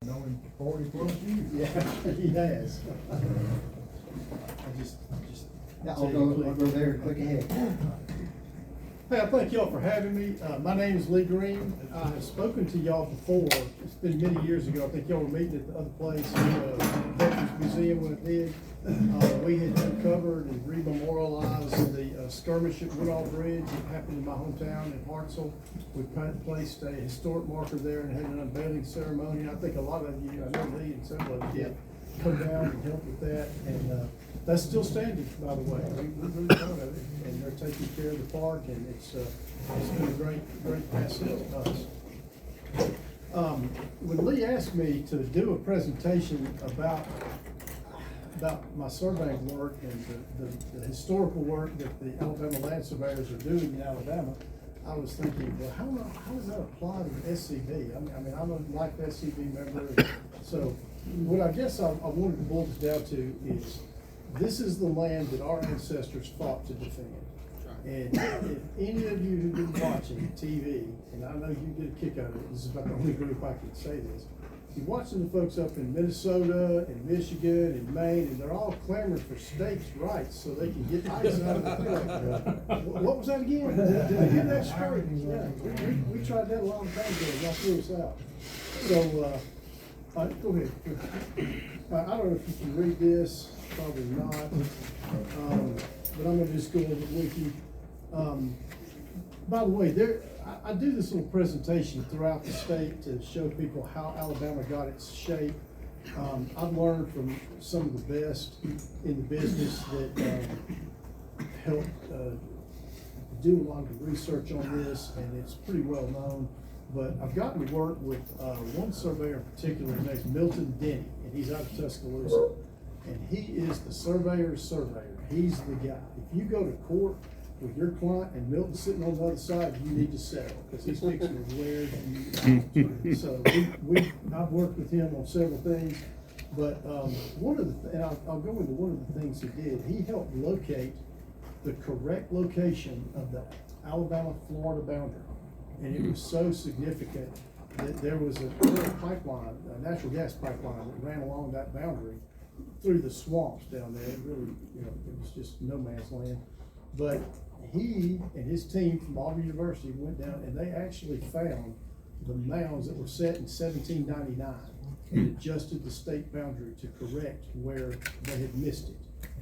know him for 40+ years. Yeah, he has. Yeah, I'll go there, click ahead. Hey, I thank y'all for having me. My name is Lee Greene. I have spoken to y'all before. It's been many years ago. I think y'all were meeting at the other place, Veterans Museum when it did. We had uncovered and rememorialized the skirmish at Woodall Bridge. It happened in my hometown in Hartselle. We placed a historic marker there and had an unveiling ceremony. I think a lot of you, I know Lee and several of you did, come down and help with that. And that's still standing, by the way. We're really proud of it, and they're taking care of the park, and it's been a great asset to us. When Lee asked me to do a presentation about my surveying work and the historical work that the Alabama land surveyors are doing in Alabama, I was thinking, well, how does that apply to the SCB? I mean, I'm a life SCB member, and so what I guess I wanted to boil this down to is, this is the land that our ancestors fought to defend. And if any of you who've been watching TV, and I know you get a kick out of it, this is about the only group I can say this, you're watching the folks up in Minnesota and Michigan and Maine, and they're all clamoring for states' rights so they can get ice out of the field. What was that again? Did they get that straight? Yeah, we tried that a long time ago, y'all threw us out. So, go ahead. I don't know if you can read this, probably not, but I'm gonna just go over it with you. By the way, I do this little presentation throughout the state to show people how Alabama got its shape. I've learned from some of the best in the business that helped do a lot of the research on this, and it's pretty well known. But I've gotten to work with one surveyor in particular. His name's Milton Denny, and he's out of Tuscaloosa. And he is the surveyor's surveyor. He's the guy. If you go to court with your client and Milton's sitting on the other side, you need to settle, because he's fixing to wear you. So I've worked with him on several things, but one of the, and I'll go into one of the things he did. He helped locate the correct location of the Alabama-Florida boundary. And it was so significant that there was a pipeline, a natural gas pipeline that ran along that boundary through the swamps down there. It really, it was just no man's land. But he and his team from Auburn University went down and they actually found the mounds that were set in 1799 and adjusted the state boundary to correct where they had missed it.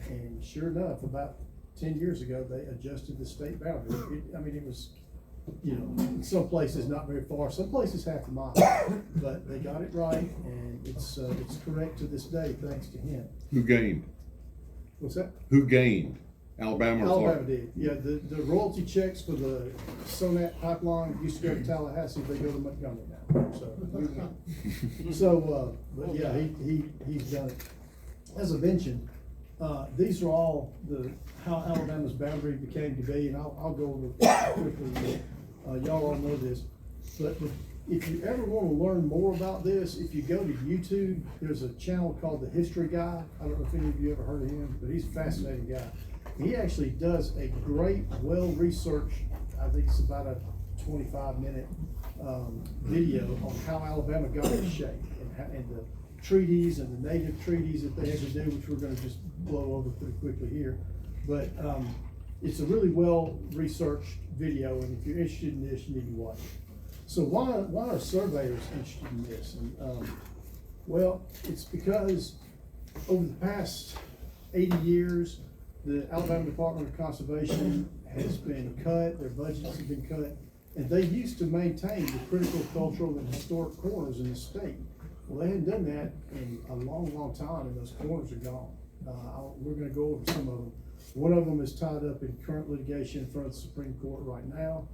And sure enough, about 10 years ago, they adjusted the state boundary. It was, in some places not very far, some places half a mile, but they got it right, and it's correct to this day thanks to him. Who gained? What's that? Who gained? Alabama or Alabama Florida? did. Yeah, the royalty checks for the Sonat pipeline used to go to Tallahassee, they go to Montgomery now. But yeah, he's done it. As I mentioned, these are all how Alabama's boundary became to be, and I'll go over it quickly. Y'all all know this, but if you ever want to learn more about this, if you go to YouTube, there's a channel called The History Guy. I don't know if any of you ever heard of him, but he's a fascinating guy. He actually does a great, well-researched, I think it's about a 25-minute video on how Alabama got its shape and the treaties and the native treaties that they had to do, which we're going to just blow over pretty quickly here. But it's a really well-researched video, and if you're interested in this, you need to watch it. So why are surveyors interested in this? And well, it's because over the past 80 years, the Alabama Department of Conservation has been cut, their budgets have been cut, and they used to maintain the critical cultural and historic corners in the state. Well, they hadn't done that in a long, long time, and those corners are gone. We're going to go over some of them. One of them is tied up in current litigation in front of the Supreme Court right now.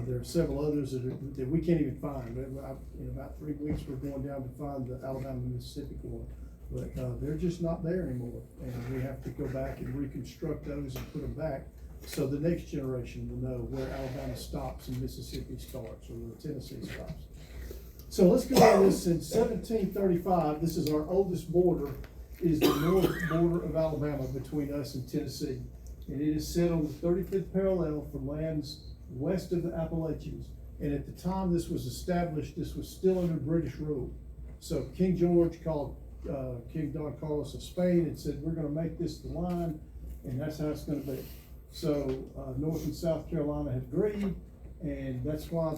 There are several others that we can't even find. In about 3 weeks, we're going down to find the Alabama-Mississippi corner. But they're just not there anymore. And we have to go back and reconstruct those and put them back so the next generation will know where Alabama stops and Mississippi starts, or where Tennessee stops. So let's go over this. In 1735, this is our oldest border, is the north border of Alabama between us and Tennessee. And it is set on the 35th parallel from lands west of the Appalachians. And at the time this was established, this was still under British rule. So King George called King Don Carlos of Spain and said, we're gonna make this the line, and that's how it's gonna be. So North and South Carolina had agreed, and that's why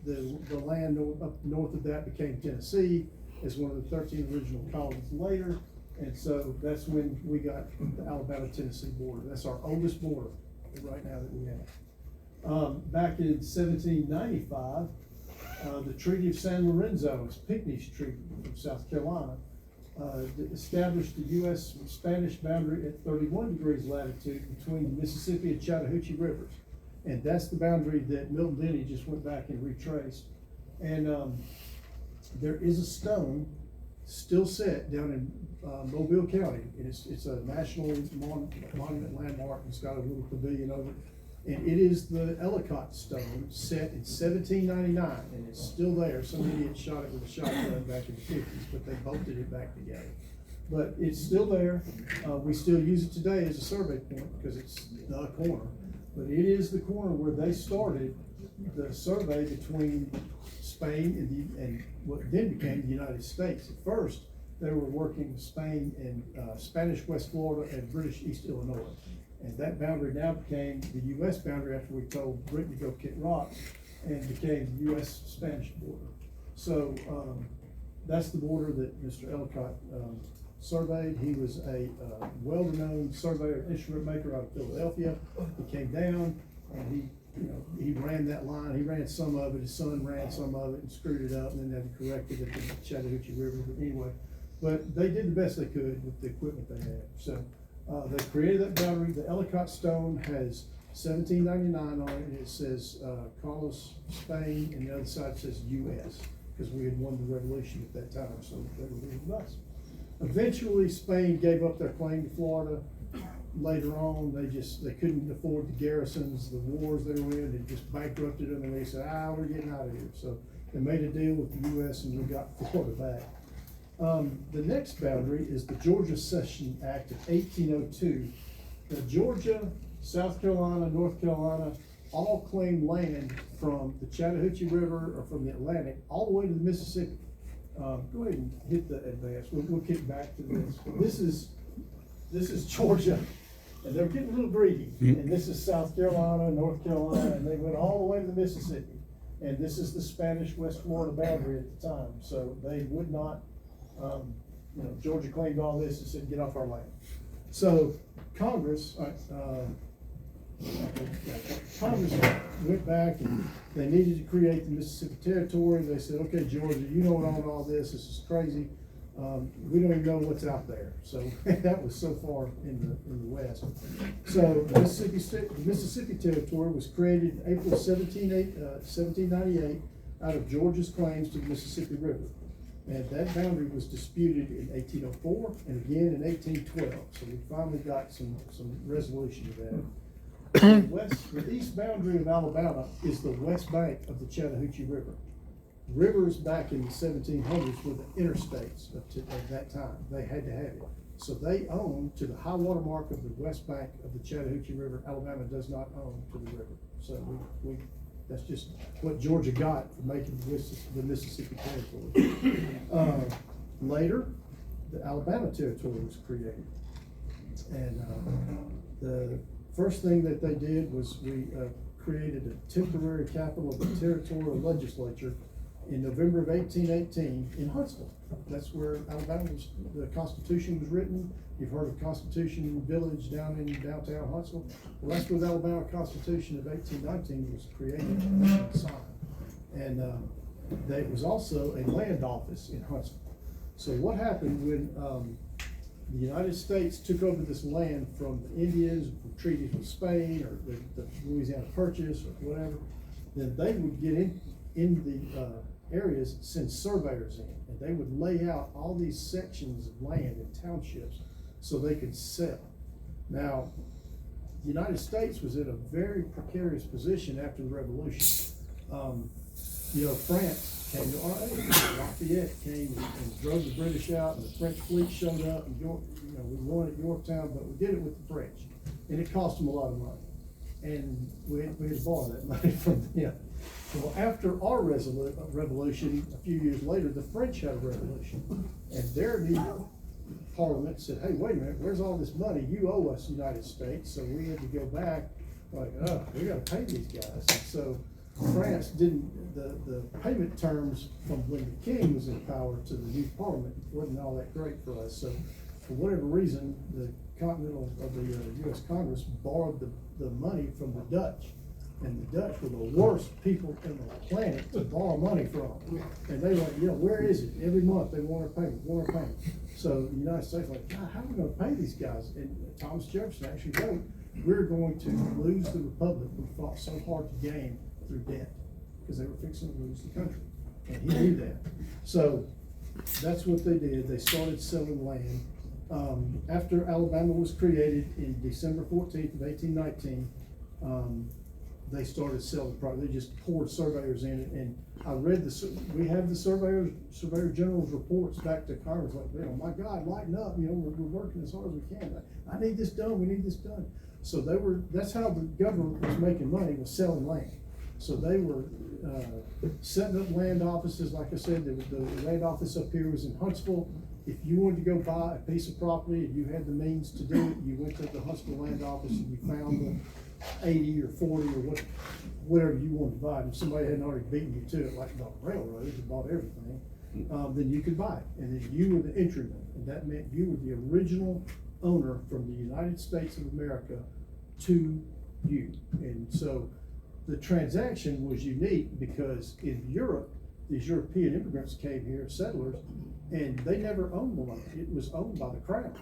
the land up north of that became Tennessee as one of the 13 original colonies later. And so that's when we got the Alabama-Tennessee border. That's our oldest border right now that we have. Back in 1795, the Treaty of San Lorenzo, Pinckney's Treaty from South Carolina, established the U.S.-Spanish boundary at 31 degrees latitude between the Mississippi and Chattahoochee rivers. And that's the boundary that Milton Denny just went back and retraced. And there is a stone still set down in Mobile County, and it's a national monument landmark. It's got a little pavilion over it. And it is the Ellicott stone set in 1799, and it's still there. Some idiot shot it with a shotgun back in the 50s, but they bolted it back together. But it's still there. We still use it today as a survey point because it's the corner. But it is the corner where they started the survey between Spain and what then became the United States. At first, they were working with Spain and Spanish West Florida and British East Illinois. And that boundary now became the U.S. boundary after we told Britain to go kick rocks, and became the U.S.-Spanish border. So that's the border that Mr. Ellicott surveyed. He was a well-renowned surveyor, instrument maker out of Philadelphia. He came down and he ran that line. He ran some of it. His son ran some of it and screwed it up, and then had to correct it at the Chattahoochee River. But anyway, they did the best they could with the equipment they had. So they created that boundary. The Ellicott stone has 1799 on it, and it says Carlos, Spain, and the other side says U.S. because we had won the revolution at that time, so they were leaving us. Eventually, Spain gave up their claim to Florida. Later on, they couldn't afford the garrisons, the wars they were in. It just bankrupted them, and they said, we're getting out of here. So they made a deal with the U.S. and we got Florida back. The next boundary is the Georgia Cession Act of 1802. Now, Georgia, South Carolina, North Carolina, all claim land from the Chattahoochee River or from the Atlantic all the way to the Mississippi. Go ahead and hit the advance. We'll kick back to this. This is Georgia, and they're getting a little greedy. And this is South Carolina, North Carolina, and they went all the way to the Mississippi. And this is the Spanish West Florida boundary at the time. So they would not, Georgia claimed all this and said, get off our land. So Congress went back and they needed to create the Mississippi Territory. They said, okay, Georgia, you don't own all this. This is crazy. We don't even know what's out there. So that was so far in the West. So the Mississippi Territory was created in April 1798 out of Georgia's claims to the Mississippi River. And that boundary was disputed in 1804 and again in 1812. So we finally got some resolution to that. The east boundary of Alabama is the west bank of the Chattahoochee River. Rivers back in the 1700s were the interstates of that time. They had to have it. So they own to the high water mark of the west bank of the Chattahoochee River. Alabama does not own to the river. So that's just what Georgia got for making the Mississippi Territory. Later, the Alabama Territory was created. And the first thing that they did was we created a temporary capital of the territorial legislature in November of 1818 in Huntsville. That's where the Constitution was written. You've heard of Constitution Village down in downtown Huntsville. Well, that's where the Alabama Constitution of 1819 was created and signed. And it was also a land office in Huntsville. So what happened when the United States took over this land from the Indians, from treaties with Spain, or the Louisiana Purchase, or whatever, then they would get in the areas, send surveyors in, and they would lay out all these sections of land in townships so they could sell. Now, the United States was in a very precarious position after the Revolution. France came to our aid. Lafayette came and drove the British out, and the French fleet showed up, and we won at Yorktown, but we did it with the French, and it cost them a lot of money. and we had to borrow that money from them. Well, after our revolution, a few years later, the French had a revolution, and their new parliament said, hey, wait a minute, where's all this money? You owe us, United States. So we had to go back, like, oh, we gotta pay these guys. And so France didn't, the payment terms from when the king was in power to the new parliament wasn't all that great for us. So for whatever reason, the US Congress borrowed the money from the Dutch. And the Dutch were the worst people in the planet to borrow money from. And they were like, where is it? Every month they want our payment, So the United States was like, God, how are we gonna pay these guys? And Thomas Jefferson actually wrote, we're going to lose the republic we fought so hard to gain through debt, because they were fixing to lose the country. And he knew that. So that's what they did. They started selling land. After Alabama was created in December 14th of 1819, they started selling property. They just poured surveyors in it, and I read we have the surveyor general's reports back to Congress, like, my God, lighten up, we're working as hard as we can. I need this done, we need this done. So that's how the government was making money, was selling land. So they were setting up land offices. Like I said, the land office up here was in Huntsville. If you wanted to go buy a piece of property and you had the means to do it, you went to the Huntsville land office and you found the 80 or 40 or whatever you wanted to buy. And if somebody hadn't already beaten you to it, like the railroads, who bought everything, then you could buy it. And then you were the entryman, and that meant you were the original owner from the United States of America to you. And so the transaction was unique because in Europe, these European immigrants came here, settlers, and they never owned the land. It was owned by the crown,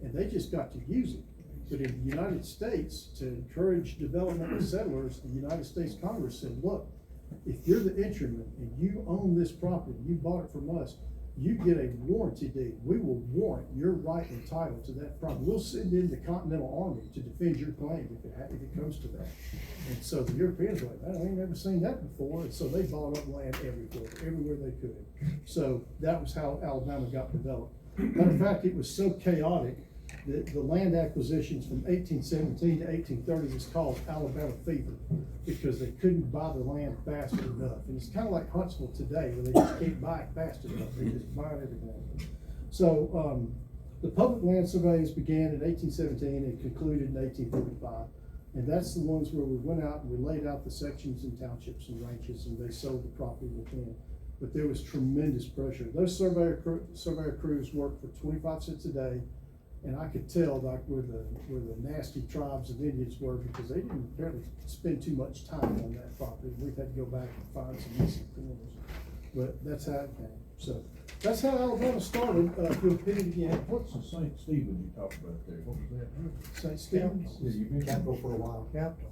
and they just got to use it. But in the United States, to encourage development of settlers, the United States Congress said, look, if you're the entryman and you own this property, you bought it from us, you get a warranty deed. We will warrant your right and title to that property. We'll send in the Continental Army to defend your claim if it comes to that. And so the Europeans were like, I ain't never seen that before. And so they bought up land everywhere they could. So that was how Alabama got developed. Matter of fact, it was so chaotic that the land acquisitions from 1817 to 1830 was called Alabama Fever, because they couldn't buy the land fast enough. And it's kind of like Huntsville today, where they just can't buy it fast enough. They just buy everything. So the public land surveys began in 1817 and concluded in 1845. And that's the ones where we went out and we laid out the sections and townships and ranches, and they sold the property within. But there was tremendous pressure. Those surveyor crews worked for 25 cents a day. And I could tell like where the nasty tribes of Indians were, because they didn't apparently spend too much time on that property. We've had to go back and find some missing corners. But that's how it came. So that's how Alabama started. If you'll hit it again. What's the St. Stephen you talked about there? What was that? St. Stephen's? Yeah, you mentioned Capital for a while. Capital.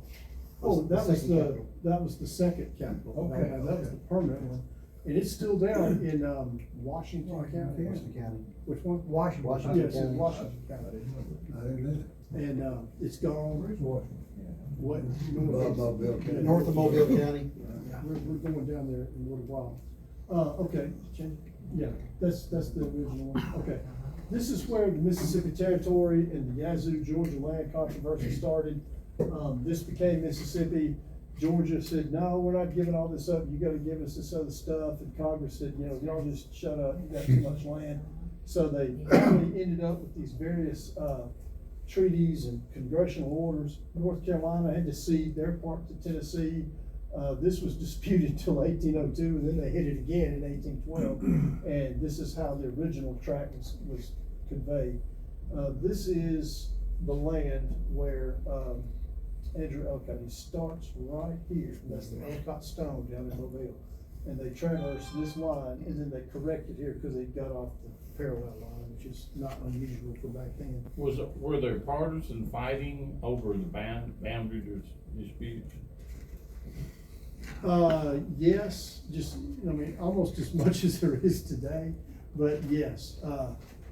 Oh, that Second was the second capital. Okay, That was okay. the permanent one. And it's still down in Washington County. Washington County. Which one? Washington. Yes, in County. Washington I County. didn't know that. I didn't know that. And it's gone. Where's Washington? What? Mobile Yeah. North of Mobile County. We're going down there in a little while. Okay, yeah, that's the original one. Okay. This is where the Mississippi Territory and the Yazoo, Georgia land controversy started. This became Mississippi. Georgia said, no, we're not giving all this up. You gotta give us this other stuff. And Congress said, y'all just shut up. You got too much land. So they finally ended up with these various, treaties and congressional orders. North Carolina had to cede their part to Tennessee. This was disputed until 1802, and then they hit it again in 1812. And this is how the original tract was conveyed. This is the land where, Andrew Ellicott, he starts right here. That's the Ellicott Stone down in Mobile. And they traverse this line, and then they correct it here because they got off the parallel line, which is not unusual for back then. Were there partisan fighting over the boundary disputes? Yes, almost as much as there is today, but yes.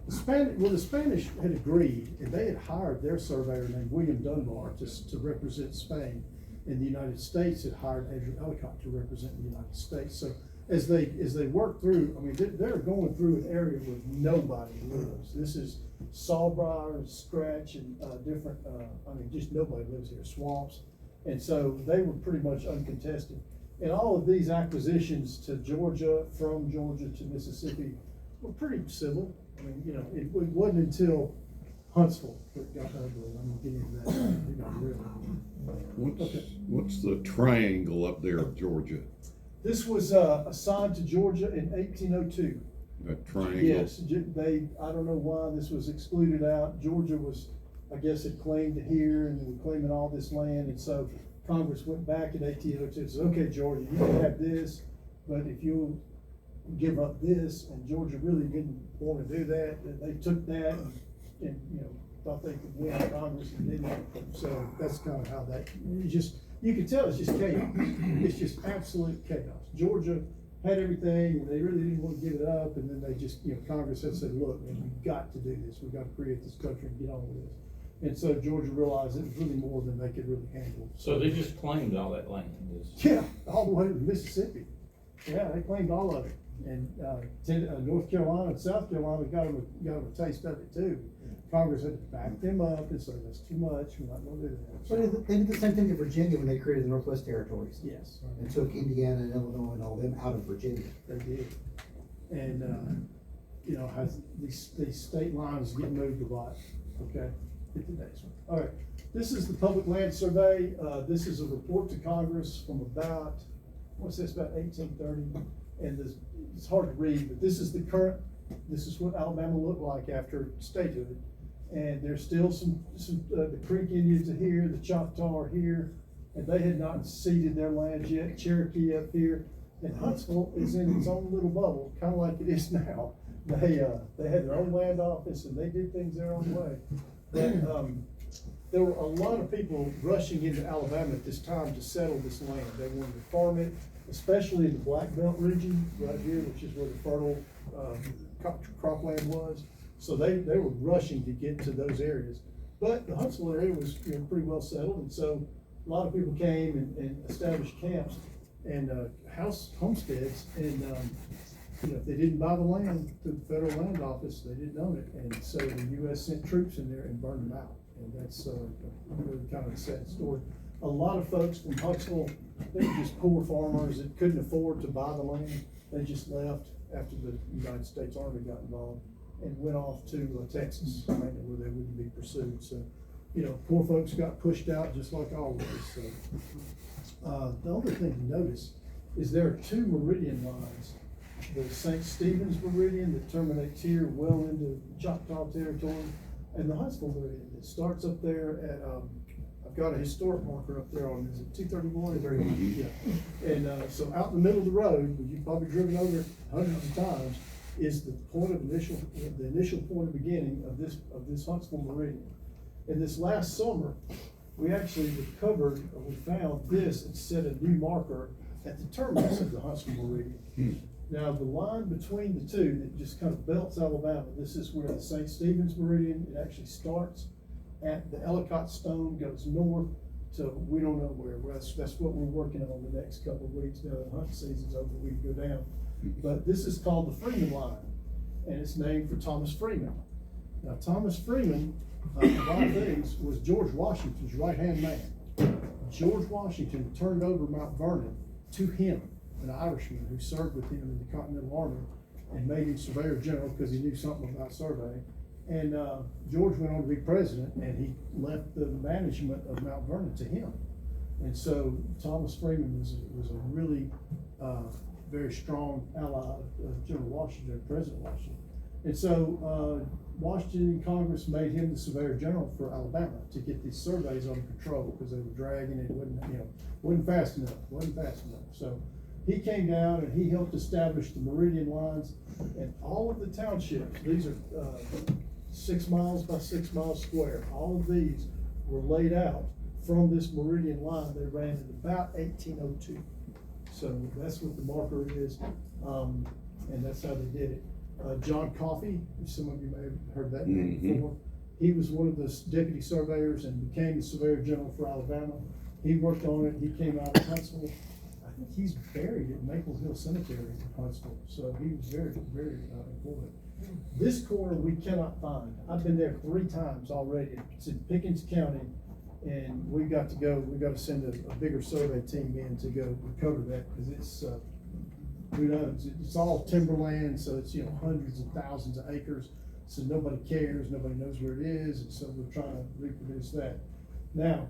The Spanish had agreed, and they had hired their surveyor named William Dunbar to represent Spain, and the United States had hired Andrew Ellicott to represent the United States. So as they work through, they're going through an area where nobody lives. This is sawbriar, scratch, and different. Just nobody lives here. Swamps, And so they were pretty much uncontested. And all of these acquisitions to Georgia, from Georgia to Mississippi, were pretty civil. I mean, you know, it wasn't until Huntsville that it got ugly. I'm gonna get into that. It got real. What's the triangle up there of Georgia? This was, assigned to Georgia in 1802. That triangle? Yes, I don't know why this was excluded out. Georgia was, I guess, it claimed here and they were claiming all this land. And so Congress went back in 1802 and said, okay, Georgia, you can have this, but if you give up this, and Georgia really didn't want to do that, they took that and, you know, thought they could win Congress and didn't. So that's kind of how that, you can tell it's just chaos. It's just absolute chaos. Georgia had everything and they really didn't want to give it up, and then they just, you know, Congress had said, look, man, we've got to do this. We've got to create this country and get on with this. And so Georgia realized it was really more than they could really handle. So they just claimed all that land? Yeah, all the way to Mississippi. Yeah, they claimed all of it. And, North Carolina and South Carolina got them a taste of it too. Congress had to back them up and say, that's too much, we're not gonna do that. But they did the same thing in Virginia when they created the Northwest Territories. Yes. And took Indiana and Illinois and all them out of Virginia. They did. And, you know, has these state lines get moved a lot. Okay, get the next one. All right, this is the Public Land Survey. This is a report to Congress from about, what's this, about 1830. And this, it's hard to read, but this is the current, this is what Alabama looked like after statehood. And there's still the Creek Indians are here, the Choctaw are here, and they had not ceded their lands yet. Cherokee up here, and Huntsville is in its own little bubble, kind of like it is now. They had their own land office and they did things their own way. But there were a lot of people rushing into Alabama at this time to settle this land. They wanted to farm it, especially in the Black Belt region right here, which is where the fertile cropland was. So they were rushing to get to those areas. But the Huntsville area was, you know, pretty well settled, and so a lot of people came and established camps and homesteads, and you know, if they didn't buy the land through the federal land office, they didn't own it, and so the U.S. sent troops in there and burned them out, and that's really kind of a sad story. A lot of folks from Huntsville, they were just poor farmers that couldn't afford to buy the land. They just left after the United States Army got involved and went off to Texas, mainly where they wouldn't be pursued. So, you know, poor folks got pushed out just like always. So, the other thing to notice is there are two meridian lines. The St. Stephen's meridian that terminates here well into Choctaw territory, and the Huntsville meridian that starts up there at, I've got a historic marker up there on, is it 231? 231. Yeah. And so out in the middle of the road, you've probably driven over it hundreds of times, is the initial point of beginning of this Huntsville meridian. And this last summer, we actually we found this and set a new marker at the terminus of the Huntsville meridian. Now, the line between the two that just kind of belts Alabama, this is where the St. Stephen's meridian, it actually starts at the Ellicott Stone, goes north to we don't know where. That's what we're working on the next couple of weeks. Now the hunt season's over, we can go down. But this is called the Freeman Line, and it's named for Thomas Freeman. Now, Thomas Freeman, of all things, was George Washington's right-hand man. George Washington turned over Mount Vernon to him, an Irishman who served with him in the Continental Army, and made him Surveyor General because he knew something about surveying. And George went on to be president, and he left the management of Mount Vernon to him. And so Thomas Freeman was a really very strong ally of General Washington, President Washington. And so Washington and Congress made him the Surveyor General for Alabama to get these surveys under control because they were dragging it, wasn't fast enough. So he came down and he helped establish the meridian lines, and all of the townships, these are 6 miles by 6 miles square, all of these were laid out from this meridian line. They ran in about 1802. So that's what the marker is, and that's how they did it. John Coffey, some of you may have heard that name before. He was one of the deputy surveyors and became the Surveyor General for Alabama. He worked on it. He came out of Huntsville. I think he's buried at Maple Hill Cemetery in Huntsville. So he was very, very important. This corner we cannot find. I've been there 3 times already. It's in Pickens County, And we got to send a bigger survey team in to go recover that, cause it's, who knows, it's all timberland, so it's, hundreds of thousands of acres. So nobody cares, nobody knows where it is, and so we're trying to reproduce that. Now,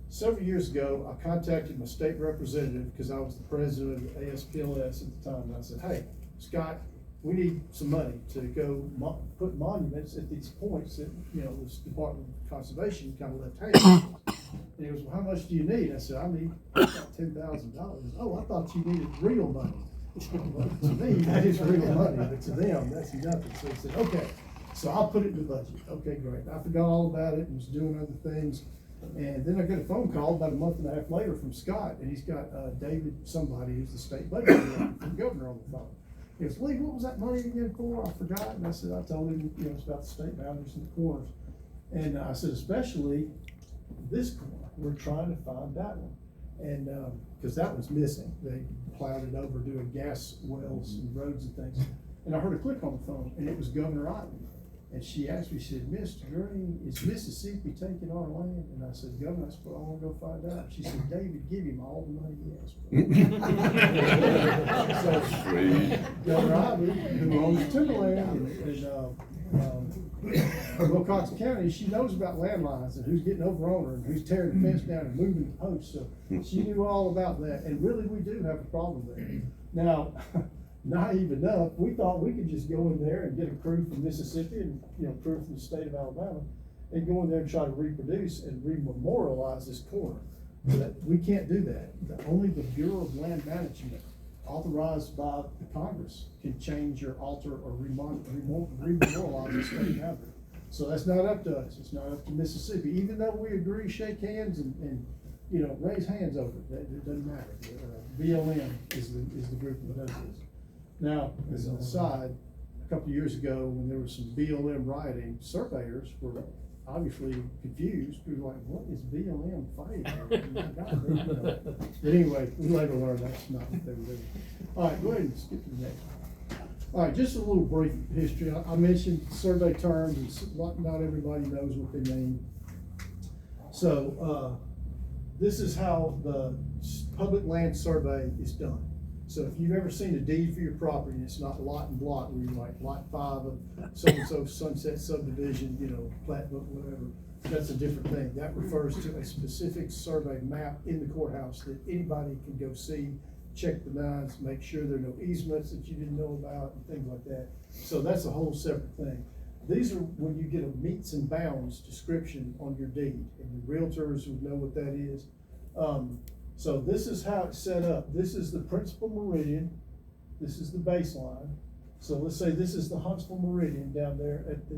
several years ago, I contacted my state representative, because I was the president of the ASPLS at the time, and I said, hey, Scott, we need some money to go put monuments at these points that, this Department of Conservation kind of left hanging. And he goes, well, how much do you need? I said, I need about $10,000. Oh, I thought you needed real money. Well, to me, that is real money, but to them, that's nothing. So he said, okay, so I'll put it in the budget. Okay, great. I forgot all about it and was doing other things. And then I got a phone call about a month and a half later from Scott, and he's got David, somebody who's the state budget director, the governor, on the phone. He goes, Lee, what was that money again for? I forgot. And I said, I told him, it's about the state boundaries and the corners. And I said, especially this corner, we're trying to find that one. And, cause that was missing. They plowed it over doing gas wells and roads and things. And I heard a click on the phone, and it was Governor Ivey. And she asked me, she said, Mr. Greene, is Mississippi taking our land? And I said, Governor, that's what I wanna go find out. She said, David, give him all the money he asked for. So, Sweet. Governor Ivey, who owns timberland in Wilcox County, she knows about landlines and who's getting over on her and who's tearing the fence down and moving the posts. So she knew all about that. And really, we do have a problem there. Now, naive enough, we thought we could just go in there and get a crew from Mississippi and, crew from the state of Alabama and go in there and try to reproduce and rememorialize this corner. But we can't do that. Only the Bureau of Land Management, authorized by the Congress, can change or alter or rememorialize the state boundary. So that's not up to us. It's not up to Mississippi, even though we agree, shake hands and raise hands over it. It doesn't matter. BLM is the group that does this. Now, as an aside, a couple of years ago, when there was some BLM rioting, surveyors were obviously confused. We were like, what is BLM fighting? Oh my God, But anyway, we later learned that's not what they were doing. All right, go ahead and skip to the next one. All right, just a little brief history. I mentioned survey terms, and not everybody knows what they mean. So, this is how the public land survey is done. So if you've ever seen a deed for your property, and it's not lot and block, where you're like lot 5 of so-and-so Sunset subdivision, plat book, whatever, that's a different thing. That refers to a specific survey map in the courthouse that anybody can go see, check the lines, make sure there are no easements that you didn't know about, and things like that. So that's a whole separate thing. These are when you get a meets and bounds description on your deed, and the realtors would know what that is. So this is how it's set up. This is the principal meridian. This is the baseline. So let's say this is the Huntsville meridian down there at the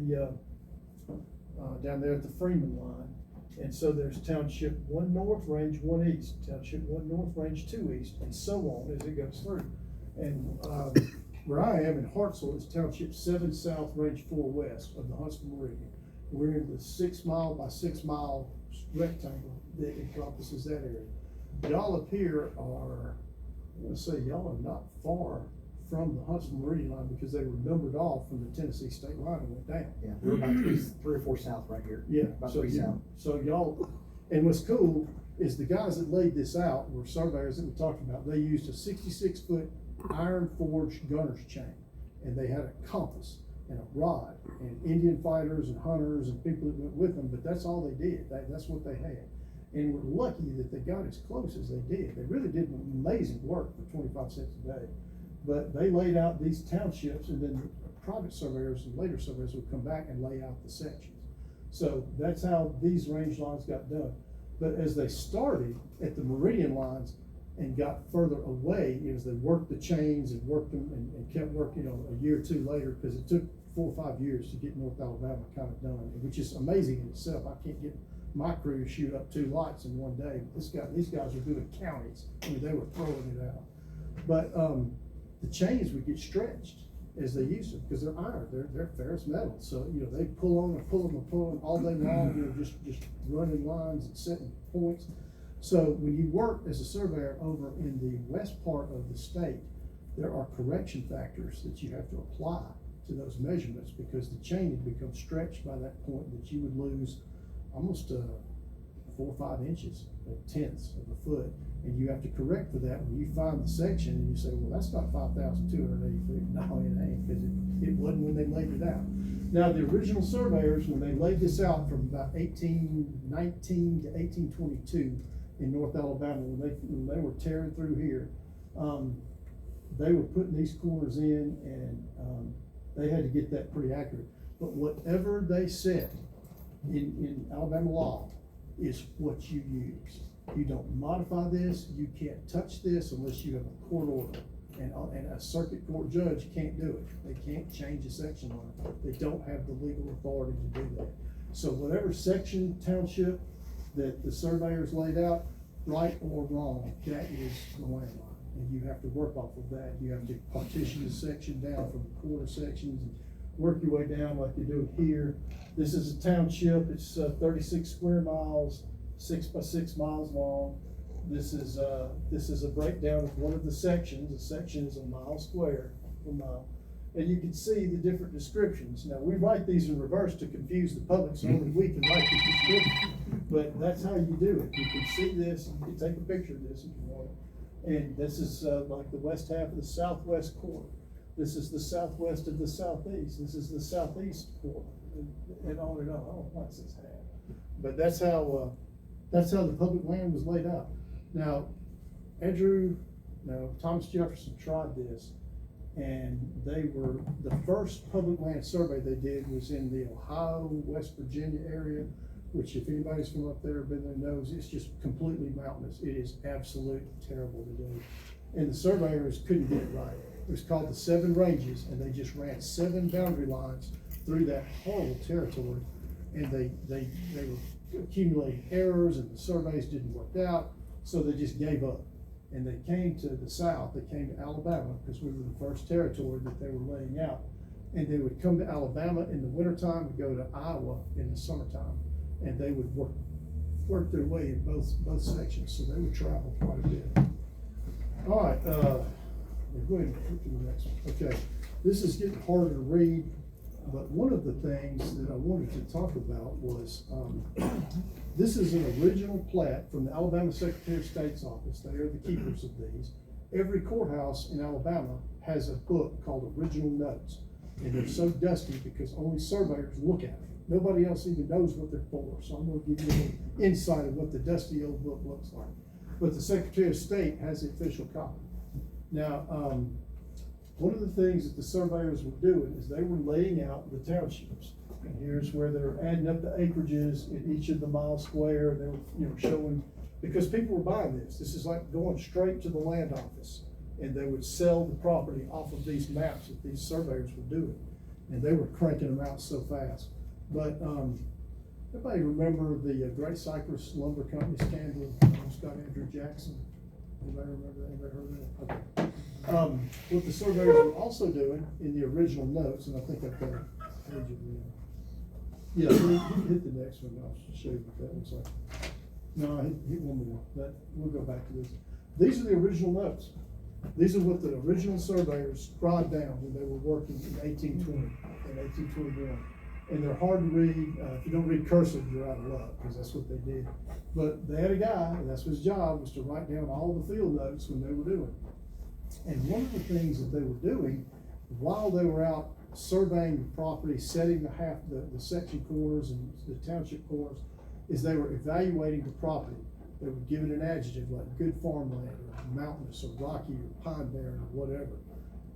Freeman line. And so there's township 1 north, range 1 east, township 1 north, range 2 east, and so on as it goes through. And where I am in Hartsville is township 7 south, range 4 west of the Huntsville meridian. We're in the 6 mile by 6 mile rectangle that encompasses that area. Y'all up here are, let's say, y'all are not far from the Huntsville meridian line because they were numbered off from the Tennessee state line and went down. Yeah, we're about three or four south right here. Yeah, About so 3 south. So y'all, and what's cool is the guys that laid this out were surveyors that we talked about. They used a 66-foot iron forged gunner's chain, and they had a compass and a rod, and Indian fighters and hunters and people that went with them, but that's all they did. That's what they had. And we're lucky that they got as close as they did. They really did amazing work for 25 cents a day. But they laid out these townships, and then private surveyors and later surveyors would come back and lay out the sections. So that's how these range lines got done. But as they started at the meridian lines and got further away, as they worked the chains and worked them and kept working, a year or two later, because it took 4 or 5 years to get North Alabama kind of done, which is amazing in itself. I can't get my crew to shoot up 2 lots in one day. These guys were doing counties. I mean, they were throwing it out. But the chains would get stretched as they used to, because they're iron, they're ferrous metal. So, they pull on and pull them and pull them all day long, just running lines and setting points. So when you work as a surveyor over in the west part of the state, there are correction factors that you have to apply to those measurements, because the chain had become stretched by that point that you would lose almost 4 or 5 inches, or tenths of a foot. And you have to correct for that when you find the section and you say, well, that's not 5,280 feet. No, it ain't, because it wasn't when they laid it out. Now, the original surveyors, when they laid this out from about 1819 to 1822 in North Alabama, when they were tearing through here, they were putting these corners in, and they had to get that pretty accurate. But whatever they said in Alabama law is what you use. You don't modify this, you can't touch this unless you have a court order. And a circuit court judge can't do it. They can't change a section line. They don't have the legal authority to do that. So whatever section, township that the surveyors laid out, right or wrong, that is the land line. And you have to work off of that. You have to partition the section down from the quarter sections and work your way down like you do here. This is a township. It's 36 square miles, 6 by 6 miles long. This is a breakdown of one of the sections. A section is a mile square per mile. And you can see the different descriptions. Now, we write these in reverse to confuse the public, so only we can write these descriptions. But that's how you do it. You can see this, you can take a picture of this if you want it. And this is like the west half of the southwest quarter. This is the southwest of the southeast. This is the southeast quarter, and on and on. I don't know why it says half. But that's how the public land was laid out. Now, Thomas Jefferson tried this, and they were, the first public land survey they did was in the Ohio, West Virginia area, which if anybody's from up there, been there, knows it's just completely mountainous. It is absolutely terrible to do. And the surveyors couldn't get it right. It was called the 7 ranges, and they just ran 7 boundary lines through that horrible territory. And they were accumulating errors, and the surveys didn't work out, so they just gave up. And they came to the south, they came to Alabama, because we were the first territory that they were laying out. And they would come to Alabama in the wintertime and go to Iowa in the summertime. And they would work their way in both sections, so they would travel quite a bit. All right, go ahead and flip to the next one. Okay, this is getting harder to read, but one of the things that I wanted to talk about was, this is an original plat from the Alabama Secretary of State's office. They are the keepers of these. Every courthouse in Alabama has a book called Original Notes, and they're so dusty because only surveyors look at them. Nobody else even knows what they're for, so I'm going to give you an insight of what the dusty old book looks like. But the Secretary of State has the official copy. Now, one of the things that the surveyors were doing is they were laying out the townships. And here's where they're adding up the acreages in each of the mile square. They were, showing, because people were buying this. This is like going straight to the land office, and they would sell the property off of these maps that these surveyors were doing. And they were cranking them out so fast. But everybody remember the Great Cypress Lumber Company scandal? Scott Andrew Jackson. Anybody remember that? Anybody heard of that? Okay. What the surveyors were also doing in the original notes, and I think I've got a page of them. Yeah, hit the next one. I'll show you what that looks like. No, hit one more. But we'll go back to this. These are the original notes. These are what the original surveyors scribed down when they were working in 1820 and 1821. And they're hard to read. If you don't read cursive, you're out of luck, because that's what they did. But they had a guy, and that's his job, was to write down all the field notes when they were doing. And one of the things that they were doing while they were out surveying the property, setting the section corners and the township corners, is they were evaluating the property. They would give it an adjective like good farmland, or mountainous, or rocky, or pine barren, or whatever.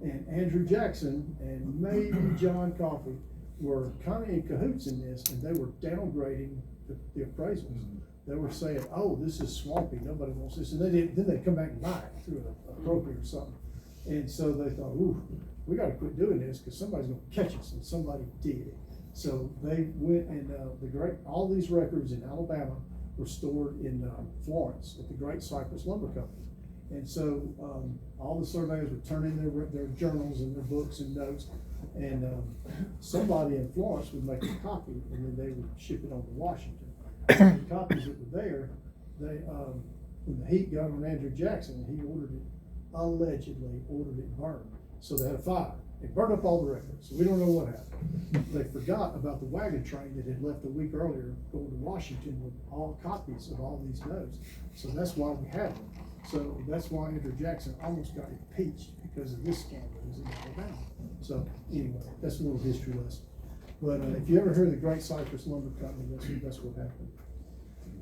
And Andrew Jackson and maybe John Coffey were kind of in cahoots in this, and they were downgrading the appraisals. They were saying, "Oh, this is swampy. Nobody wants this," and then they come back and buy it through a broker or something. And so they thought, "Ooh, we got to quit doing this because somebody's going to catch us," and somebody did. So they went and all these records in Alabama were stored in Florence at the Great Cypress Lumber Company. And so all the surveyors would turn in their journals and their books and notes, and somebody in Florence would make a copy, and then they would ship it on to Washington. The copies that were there, when the heat got on Andrew Jackson, he allegedly ordered it burned. So they had a fire, They burned up all the records, so we don't know what happened. They forgot about the wagon train that had left a week earlier going to Washington with all copies of all these notes. So that's why we have them. So that's why Andrew Jackson almost got impeached because of this scandal. It was in Alabama. So anyway, that's a little history lesson. But if you ever heard of the Great Cypress Lumber Company, that's what happened.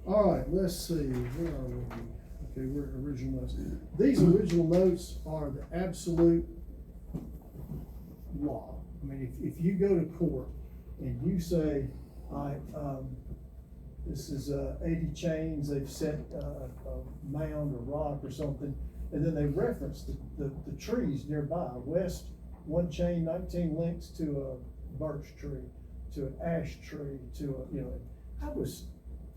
All right, let's see, where are we? Okay, we're at original notes. These original notes are the absolute law. I mean, if you go to court and you say, this is 80 chains, they've set a mound or rock or something, and then they reference the trees nearby. West, one chain, 19 links to a birch tree, to an ash tree, to a, that was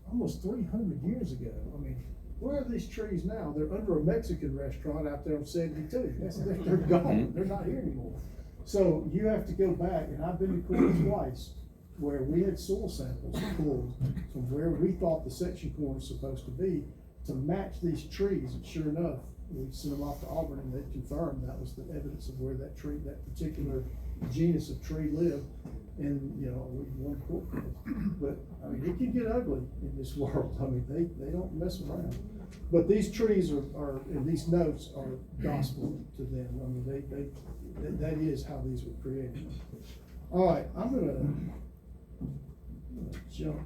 almost 300 years ago. I mean, where are these trees now? They're under a Mexican restaurant out there on 72. They're gone. They're not here anymore. So you have to go back, and I've been to court twice where we had soil samples pulled from where we thought the section corn was supposed to be to match these trees. And sure enough, we sent them off to Auburn, and they confirmed that was the evidence of where that tree, that particular genus of tree lived. And, we won court case. But, I mean, it can get ugly in this world. I mean, they don't mess around. But these trees are and these notes are gospel to them. I mean, that is how these were created. All right, I'm gonna jump.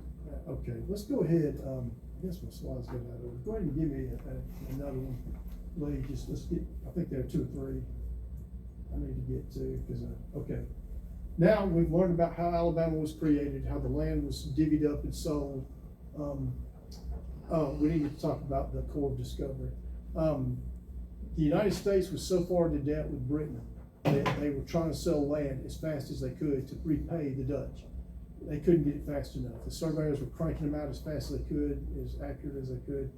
Okay, let's go ahead. I guess my slides got out of order. Go ahead and give me another one. Lee, let's get, I think there are 2 or 3 I need to get to, because, okay. Now we've learned about how Alabama was created, how the land was divvied up and sold. We need to talk about the Corps of Discovery. The United States was so far into debt with Britain that they were trying to sell land as fast as they could to repay the Dutch. They couldn't get it fast enough. The surveyors were cranking them out as fast as they could, as accurate as they could,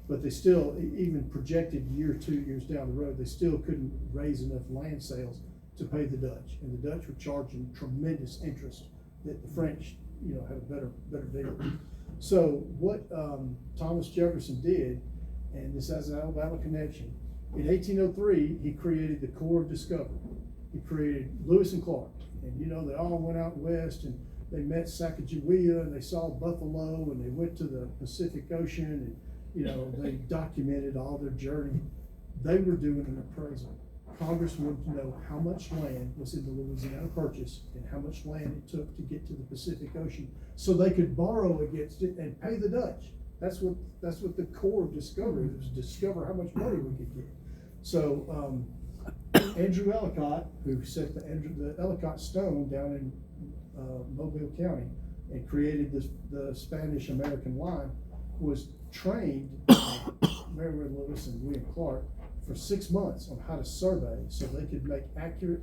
but they still, even projected year, 2 years down the road, they still couldn't raise enough land sales to pay the Dutch, and the Dutch were charging tremendous interest that the French, had a better deal. So what Thomas Jefferson did, and this has an Alabama connection, in 1803 he created the Corps of Discovery. He created Lewis and Clark, and they all went out west and they met Sacagawea and they saw buffalo and they went to the Pacific Ocean and they documented all their journey. They were doing an appraisal. Congress wanted to know how much land was in the Louisiana Purchase and how much land it took to get to the Pacific Ocean, so they could borrow against it and pay the Dutch. That's what the Corps of Discovery was, to discover how much money we could get. So Andrew Ellicott, who set the Ellicott Stone down in Mobile County and created the Spanish-American line, was trained Meriwether Lewis and William Clark for 6 months on how to survey so they could make accurate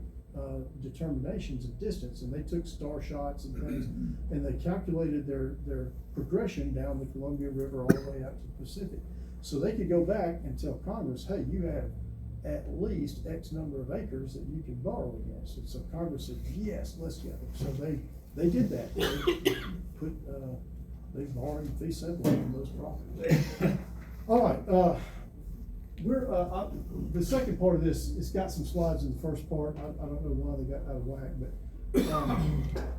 determinations of distance. And they took star shots and things, and they calculated their progression down the Columbia River all the way out to the Pacific. So they could go back and tell Congress, hey, you have at least X number of acres that you can borrow against. And so Congress said, yes, let's go. So they did that. They borrowed fee simple on those properties. All right, the second part of this, it's got some slides in the first part. I don't know why they got out of whack, but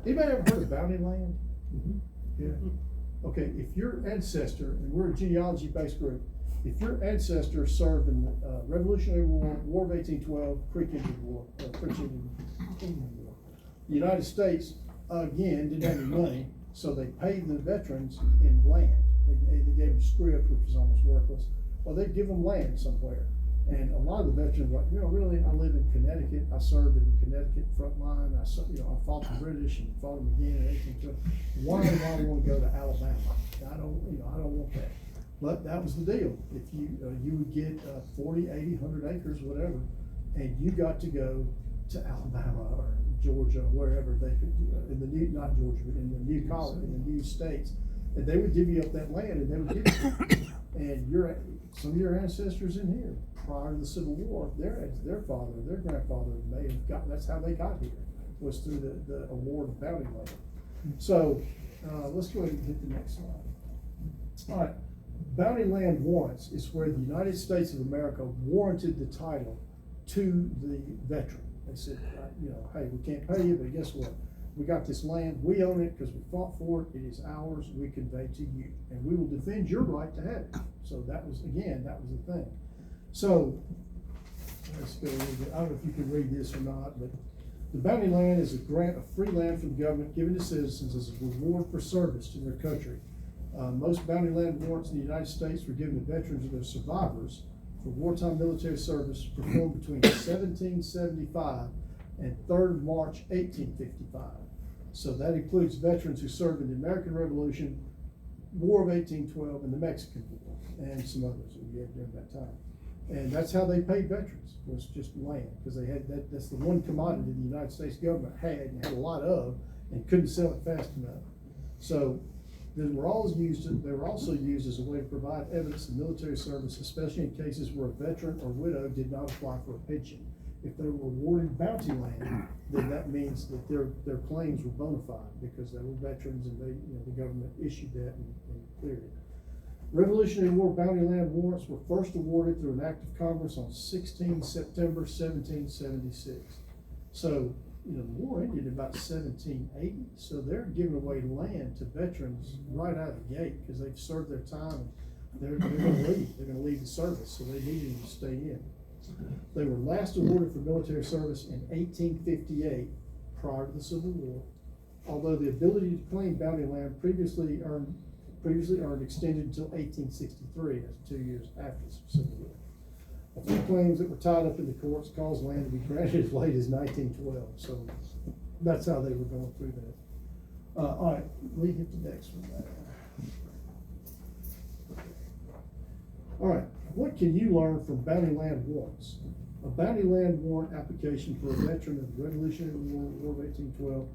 anybody ever heard of Bounty Land? Mm-hmm. Yeah. Okay, if your ancestor, and we're a genealogy-based group, if your ancestor served in the Revolutionary War, War of 1812, Creek Indian War, French Indian War, the United States again didn't have any money, so they paid the veterans in land. They gave them script, which was almost worthless. Well, they'd give them land somewhere. And a lot of the veterans were like, really, I live in Connecticut. I served in the Connecticut front line. I fought the British and fought them again in 1812. Why do I want to go to Alabama? I don't want that. But that was the deal. If you would get 40, 80, 100 acres, whatever, and you got to go to Alabama or Georgia, wherever they could, not Georgia, but in the new colony, in the new states, and they would divvy up that land and they would give it. And some of your ancestors in here, prior to the Civil War, their father, their grandfather may have got, that's how they got here, was through the award of bounty land. So let's go ahead and hit the next slide. All right, bounty land warrants is where the United States of America warranted the title to the veteran. They said, you know, hey, we can't pay you, but guess what? We got this land, we own it because we fought for it, it is ours, we convey to you, and we will defend your right to have it. So that was, again, that was the thing. So, let's go a little bit, I don't know if you can read this or not, but the bounty land is a grant of free land from the government given to citizens as a reward for service to their country. Most bounty land warrants in the United States were given to veterans or their survivors for wartime military service performed between 1775 and 3rd March 1855. So that includes veterans who served in the American Revolution, War of 1812, and the Mexican War, and some others that we had during that time. And that's how they paid veterans, was just land, because they had that's the one commodity the United States government had and had a lot of, and couldn't sell it fast enough. So they were also used as a way to provide evidence of military service, especially in cases where a veteran or widow did not apply for a pension. If they were awarded bounty land, then that means that their claims were bona fide because they were veterans and the government issued that and cleared it. Revolutionary War bounty land warrants were first awarded through an act of Congress on 16 September 1776. So, the war ended in about 1780, so they're giving away land to veterans right out of the gate because they've served their time and they're gonna leave. They're gonna leave the service, so they needed them to stay in. They were last awarded for military service in 1858, prior to the Civil War. Although the ability to claim bounty land previously earned extended until 1863, that's 2 years after the Civil War. A few claims that were tied up in the courts caused land to be granted as late as 1912, so that's how they were going through that. All right, we hit the next one. All right, what can you learn from bounty land warrants? A bounty land warrant application for a veteran of the Revolutionary War, War of 1812,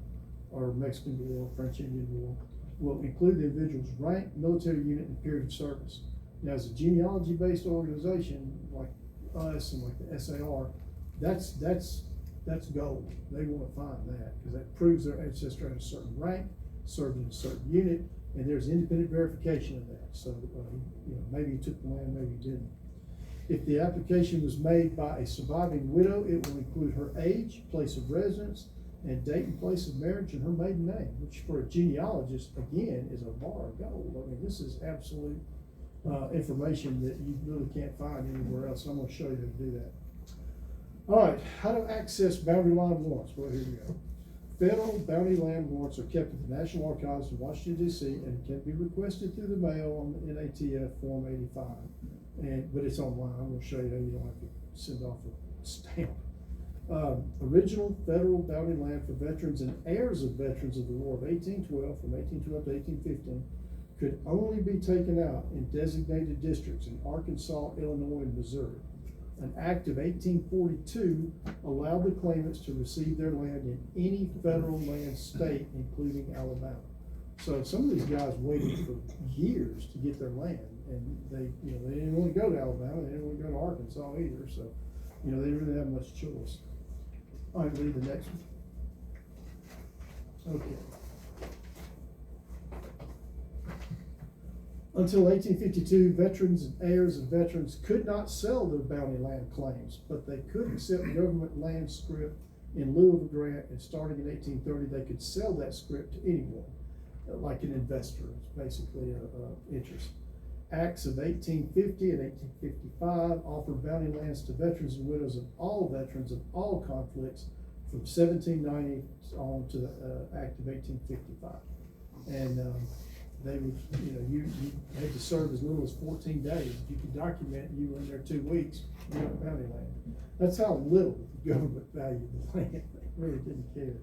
or Mexican War, French Indian War, will include the individual's rank, military unit, and period of service. Now, as a genealogy-based organization like us and like the SAR, that's gold. They want to find that because that proves their ancestor had a certain rank, served in a certain unit, and there's independent verification of that. So, maybe he took the land, maybe he didn't. If the application was made by a surviving widow, it will include her age, place of residence, and date and place of marriage and her maiden name, which for a genealogist, again, is a bar of gold. I mean, this is absolute information that you really can't find anywhere else. I'm going to show you how to do that. All right, how to access boundary line warrants. Well, here we go. Federal bounty land warrants are kept at the National Archives in Washington, D.C., and can be requested through the mail on the NATF Form 85. But it's online. I'm going to show you how you don't have to send off a stamp. Original federal bounty land for veterans and heirs of veterans of the War of 1812, from 1812 to 1815, could only be taken out in designated districts in Arkansas, Illinois, and Missouri. An act of 1842 allowed the claimants to receive their land in any federal land state, including Alabama. So some of these guys waited for years to get their land, and they didn't want to go to Alabama, they didn't want to go to Arkansas either, so they didn't really have much choice. All right, read the next one. Okay. Until 1852, veterans and heirs of veterans could not sell their bounty land claims, but they could accept government land scrip in lieu of a grant, and starting in 1830, they could sell that scrip to anyone, like an investor. It's basically a interest. Acts of 1850 and 1855 offered bounty lands to veterans and widows of all veterans of all conflicts from 1790 on to the Act of 1855. And they would, you had to serve as little as 14 days. If you could document you were in there 2 weeks, you got bounty land. That's how little the government valued the land. They really didn't care.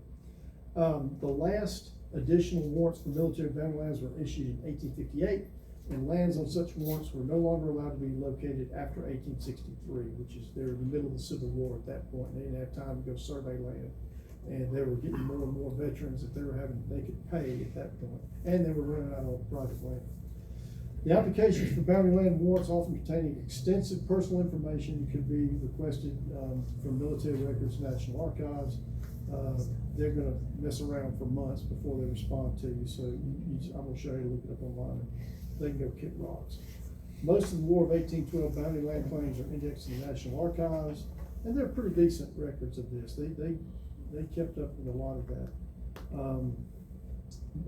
The last additional warrants for military bounty lands were issued in 1858, and lands on such warrants were no longer allowed to be located after 1863, which is they're in the middle of the Civil War at that point. They didn't have time to go survey land, and they were getting more and more veterans that they could pay at that point, and they were running out of private land. The applications for bounty land warrants, often containing extensive personal information, could be requested from military records, National Archives. They're going to mess around for months before they respond to you, so I'm going to show you to look it up online. They can go kick rocks. Most of the War of 1812 bounty land claims are indexed in the National Archives, and they're pretty decent records of this. They kept up with a lot of that.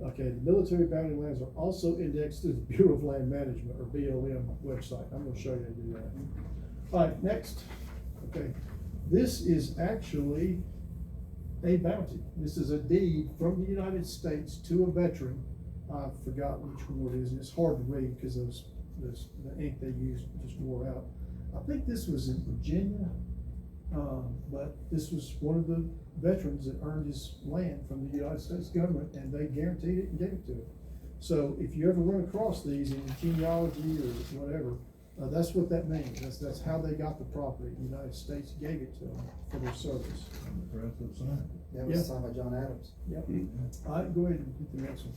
Okay, the military boundary lands are also indexed through the Bureau of Land Management, or BLM website. I'm gonna show you how to do that. All right, next. Okay, this is actually a bounty. This is a deed from the United States to a veteran. I forgot which one it is, and it's hard to read because the ink they used just wore out. I think this was in Virginia, but this was one of the veterans that earned his land from the United States government, and they guaranteed it and gave it to him. So if you ever run across these in genealogy or whatever, that's what that means. That's how they got the property. The United States gave it to them for their service. Impressive sign. That Yeah. was signed by John Adams. Yep. All right, go ahead and hit the next one.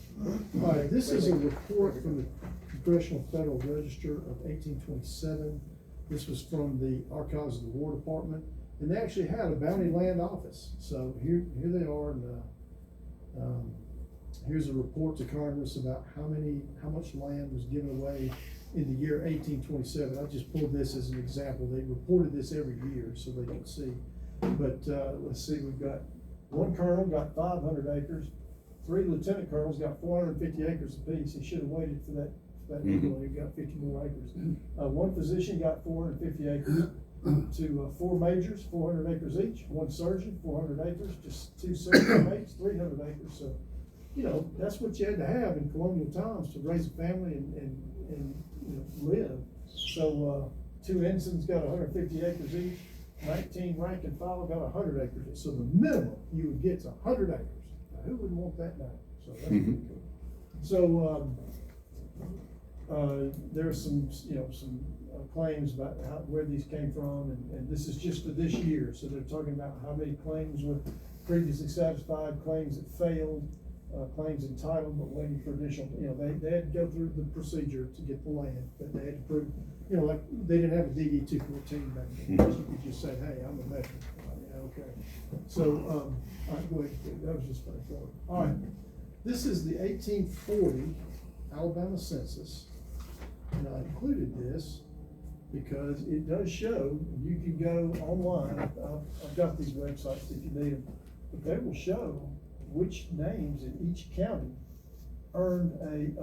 All right, this is a report from the Congressional Federal Register of 1827. This was from the Archives of the War Department, and they actually had a bounty land office. So here they are, and here's a report to Congress about how much land was given away in the year 1827. I just pulled this as an example. They reported this every year so they could see. But let's see, we've got one colonel got 500 acres, 3 lieutenant colonels got 450 acres apiece. He should have waited for that he got 50 more acres. One physician got 450 acres. To 4 majors, 400 acres each. One surgeon, 400 acres. Just 2 surgeon mates, 300 acres. So, you know, that's what you had to have in colonial times to raise a family and you know, live. So 2 ensigns got 150 acres each. 19 rank and file got 100 acres. So the minimum you would get is 100 acres. Now, who wouldn't want that now? So that's pretty cool. So there's some, you know, some claims about where these came from, and this is just for this year. So they're talking about how many claims were previously satisfied, claims that failed, claims entitled but waiting for additional. You know, they had to go through the procedure to get the land, but they had to prove. You know, like they didn't have a DD 214 back then. You could just say, "Hey, I'm a veteran." Yeah, okay. So, all right, go ahead. That was just straightforward. All right, this is the 1840 Alabama census, and I included this because it does show. You can go online. I've got these websites if you need them, but they will show which names in each county earned a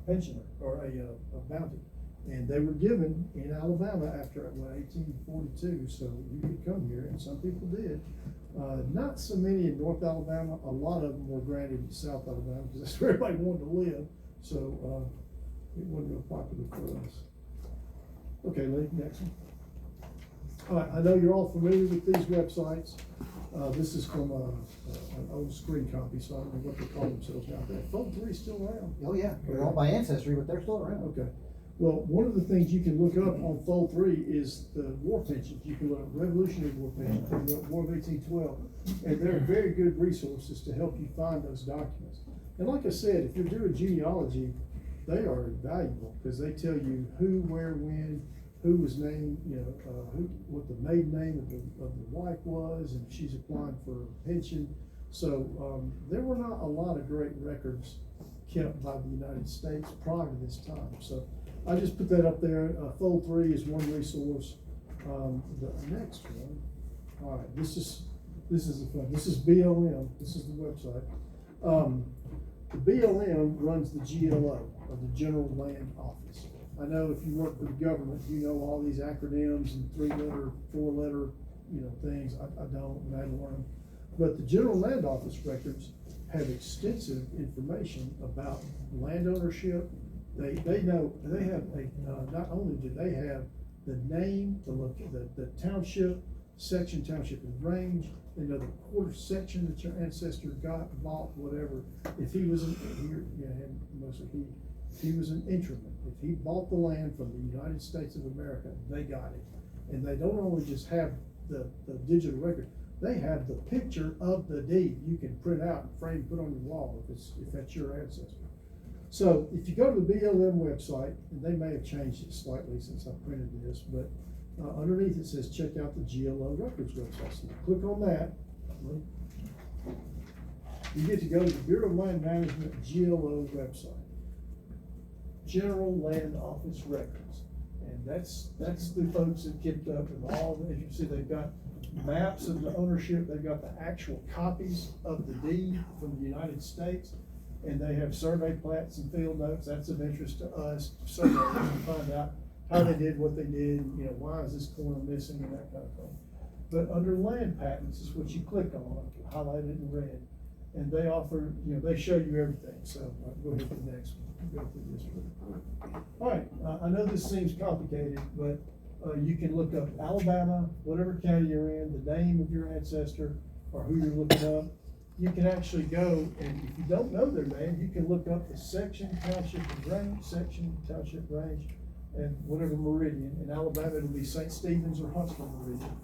pensioner or a bounty. And they were given in Alabama after 1842, so you could come here, and some people did. Not so many in North Alabama. A lot of them were granted in South Alabama because that's where everybody wanted to live. So it wasn't real popular for us. Okay, Lee, next one. All right, I know you're all familiar with these websites. This is from an old screen copy, so I don't know what they call themselves now. Fold 3 is still around. Oh, yeah, they're owned by Ancestry, but they're still around. Okay. Well, one of the things you can look up on Fold 3 is the war pensions. You can look up Revolutionary War pensions, you can look up War of 1812, and they're very good resources to help you find those documents. And like I said, if you're doing genealogy, they are valuable because they tell you who, where, when, who was named, you know, what the maiden name of the wife was, and she's applying for a pension. So there were not a lot of great records kept by the United States prior to this time. So I just put that up there. Fold 3 is one resource. The next one, all right, this is the fun. This is BLM. This is the website. The BLM runs the GLO, or the General Land Office. I know if you work for the government, you know all these acronyms and 3-letter, 4-letter, you know, things. I don't, and I had to learn them. But the General Land Office records have extensive information about land ownership. They know, they have not only do they have the name, the township, section, township and range, they know the quarter section that your ancestor got, bought, whatever. If he was if he was an intrument, if he bought the land from the United States of America, they got it. And they don't only just have the digital record, they have the picture of the deed you can print out and frame, put on your wall if that's your ancestor. So if you go to the BLM website, and they may have changed it slightly since I printed this, but underneath it says check out the GLO Records website. So you click on that, you get to go to the Bureau of Land Management GLO website. General Land Office Records. And that's the folks that kept up with all, as you see, they've got maps of the ownership, they've got the actual copies of the deed from the United States, and they have survey plats and field notes. That's of interest to us, surveyors, to find out how they did what they did, you know, why is this corner missing and that kind of thing. But under land patents is what you click on, highlighted in red, and they offer, you know, they show you everything. So go ahead to the next one. Go through this one. All right, I know this seems complicated, but you can look up Alabama, whatever county you're in, the name of your ancestor, or who you're looking up. You can actually go, and if you don't know their name, you can look up the section, township, and range, section, township, range, and whatever meridian. In Alabama, it'll be St. Stephen's or Huntsville meridian.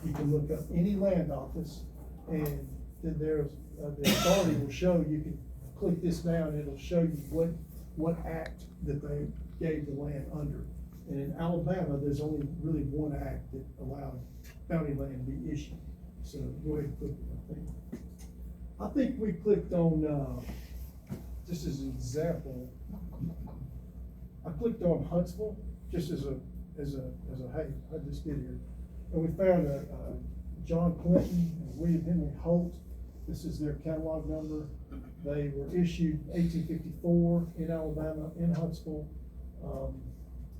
You can look up any land office, and then there's, the authority will show, you can click this down, it'll show you what act that they gave the land under. And in Alabama, there's only really one act that allowed bounty land to be issued. So go ahead and click it, I think we clicked on, just as an example, I clicked on Huntsville, just as a, hey, I just did here. And we found John Clinton and William Henry Holt. This is their catalog number. They were issued 1854 in Alabama, in Huntsville,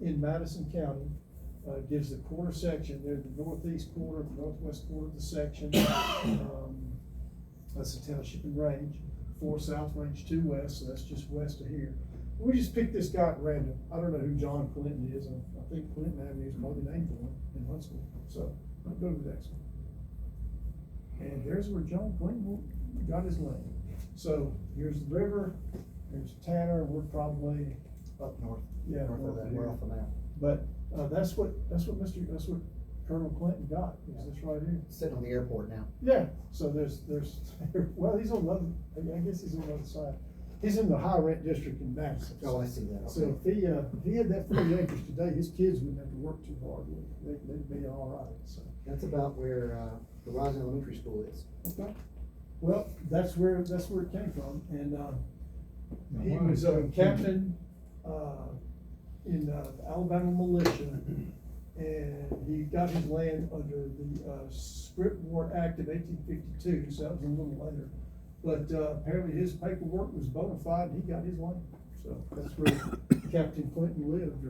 in Madison County. Gives the quarter section. They're the northeast quarter, the northwest quarter of the section. That's the township and range. 4 south, range 2 west, so that's just west of here. We just picked this guy at random. I don't know who John Clinton is. I think Clinton Avenue is probably named for him in Huntsville. So I'll go to the next one. And there's where John Clinton got his land. So here's the river, here's Tanner, we're probably Up north. Yeah, North of north that, of we're here. off the map. But that's what Colonel Clinton got, is this right here. Sitting on the airport now. Yeah, so there's, well, he's on the other, I guess he's on the other side. He's in the high rent district in Madison. Oh, I see that, So okay. if he had that 40 acres today, his kids wouldn't have to work too hard. They'd be all right, so. That's about where, Horizon Elementary School is. Okay. Well, that's where it came from, and, he why was is a that? captain, in, the Alabama militia, and he got his land under the, Script War Act of 1852, so that was a little later. But, apparently his paperwork was bona fide, and he got his land, so that's where Captain Clinton lived,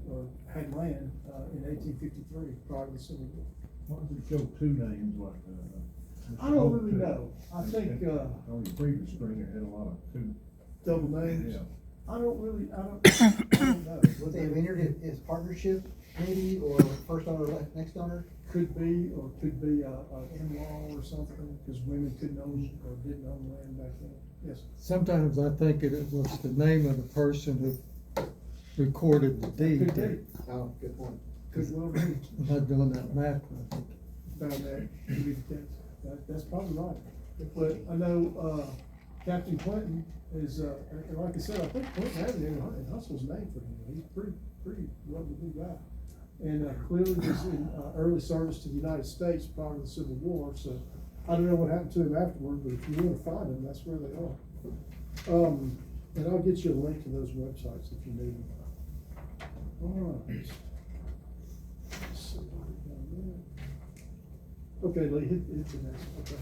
or had land, in 1853, prior to the Civil War. Why does it show 2 names like that? I don't really know. I think, On your previous screen, it had a lot of 2. double names. Yeah. I don't know. They have entered his partnership, maybe, or first owner, next owner? Could be, or could be a in-law or something, because women couldn't own or didn't own land back then. Yes. Sometimes I think it was the name of the person who recorded the deed. Could be. Oh, good point. Could well be. I'm not doing that math, I think. Found that to be the case. That's probably right. But I know, Captain Clinton is, and like I said, I think Clinton Avenue in Huntsville's named for him. He's pretty well-to-do guy. And, clearly was in, early service to the United States prior to the Civil War, so I don't know what happened to him afterward, but if you wanna find him, that's where they are. And I'll get you a link to those websites if you need them. All right. Let's see. Okay, Lee, hit the next one. Okay.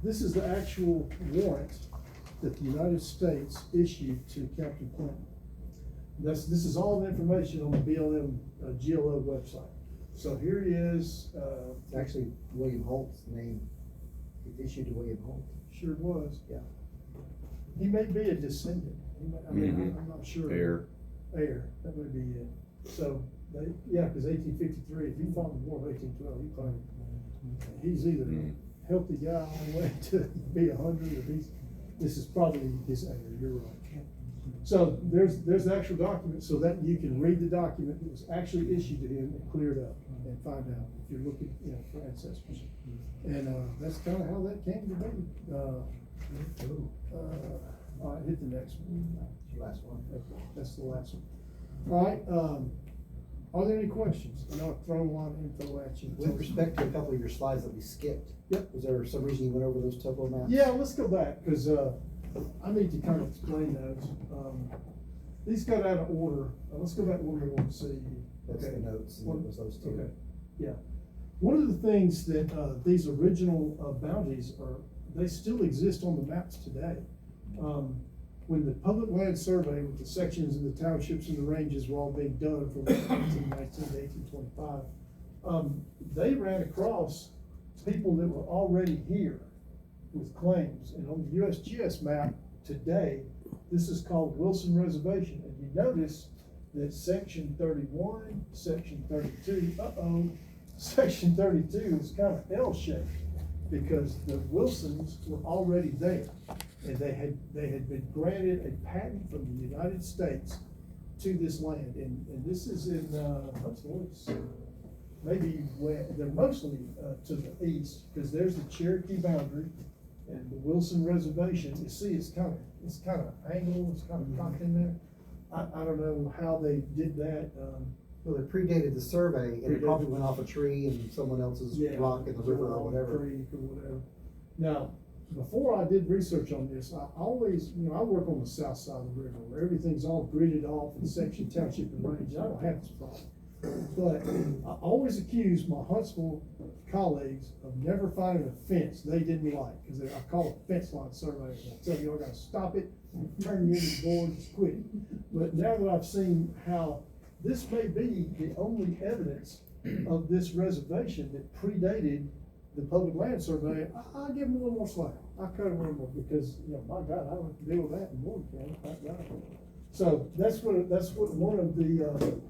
This is the actual warrant that the United States issued to Captain Clinton. This is all the information on the BLM, GLO website. So here he is, It's actually William Holt's name. It issued to William Holt. sure was. Yeah. He may be a descendant. I mean, Mhm. I'm not sure. Heir. Heir, that would be it. So, yeah, cause 1853, if he fought the war of 1812, he claimed, he's either a healthy guy all the way to be 100, or this is probably his heir, you're right. So there's the actual document, so that you can read the document that was actually issued to him and cleared up and find out if you're looking, for ancestors. And, that's kinda how that came to be. All right, hit the next one. Last one. Okay, that's the last one. All right, are there any questions? I know I've thrown a lot of info at you. With respect to a couple of your slides that we skipped. Yep. Was there some reason you went over those topo maps? Yeah, let's go back, cause, I need to kind of explain those. These got out of order. Let's go back to what we want to see. That's the Okay. notes, and it was those two. Okay, yeah. One of the things that, these original, boundaries are, they still exist on the maps today. When the public land survey with the sections and the townships and the ranges were all being done from 1819 to 1825, they ran across people that were already here with claims. And on the USGS map today, this is called Wilson Reservation. And you notice that section 31, section 32, section 32 is kind of L-shaped because the Wilsons were already there. And they had been granted a patent from the United States to this land. And this is in, maybe they're mostly, to the east, because there's the Cherokee boundary and the Wilson Reservation. You see, it's kind of angled, it's kind of cocked in there. I don't know how they did that, Well, it predated the survey, and it probably Predated. went off a tree and someone else's rock in the river or whatever. Creek or whatever. Now, before I did research on this, I always, I work on the south side of the river where everything's all gridded off in section, township, and range. I don't have this problem. But I always accuse my Huntsville colleagues of never finding a fence they didn't like, because I call it fence line survey. And I tell you, I gotta stop it, turn you into the board, just quit it. But now that I've seen how this may be the only evidence of this reservation that predated the public land survey, I'll give them a little more slack. I cut them a little more because, my God, I don't have to deal with that in Morgan County, thank God. So that's what one of the,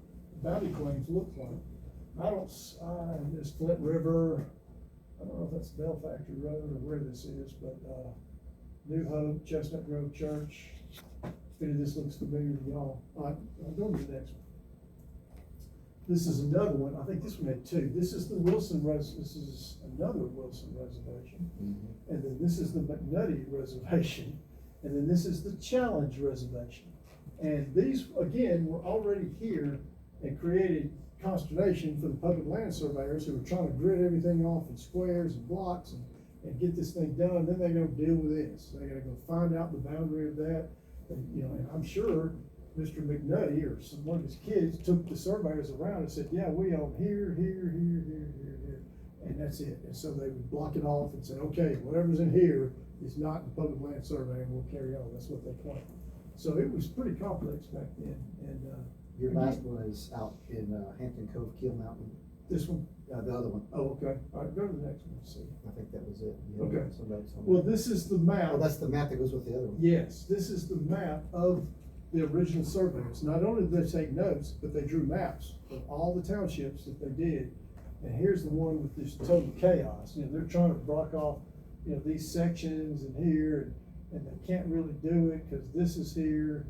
boundary claims looks like. There's Flint River, I don't know if that's Bell Factory Road or where this is, but, New Hope, Chestnut Grove Church. If any of this looks familiar to y'all, I'll go to the next one. This is another one, I think this one had two. This is the this is another Wilson Reservation. And then this is the McNutty Reservation. And then this is the Challenge Reservation. And these, again, were already here and created consternation for the public land surveyors who were trying to grid everything off in squares and blocks and get this thing done. Then they gotta deal with this. They gotta go find out the boundary of that. And I'm sure Mr. McNutty or one of his kids took the surveyors around and said, yeah, we own here, here, here, here, here, here, and that's it. And so they would block it off and say, okay, whatever's in here is not the public land survey, and we'll carry on. That's what they claim. So it was pretty complex back then. And Your last one is out in Hampton Cove, Keel Mountain, this one, the other one. oh, okay. All right, go to the next one, see. I think that was it. You had Okay. some notes on Well, that. this is the map. Oh, that's the map that goes with the other one. Yes, this is the map of the original surveyors. Not only did they take notes, but they drew maps of all the townships that they did. And here's the one with this total chaos. They're trying to block off, these sections and here, and they can't really do it because this is here,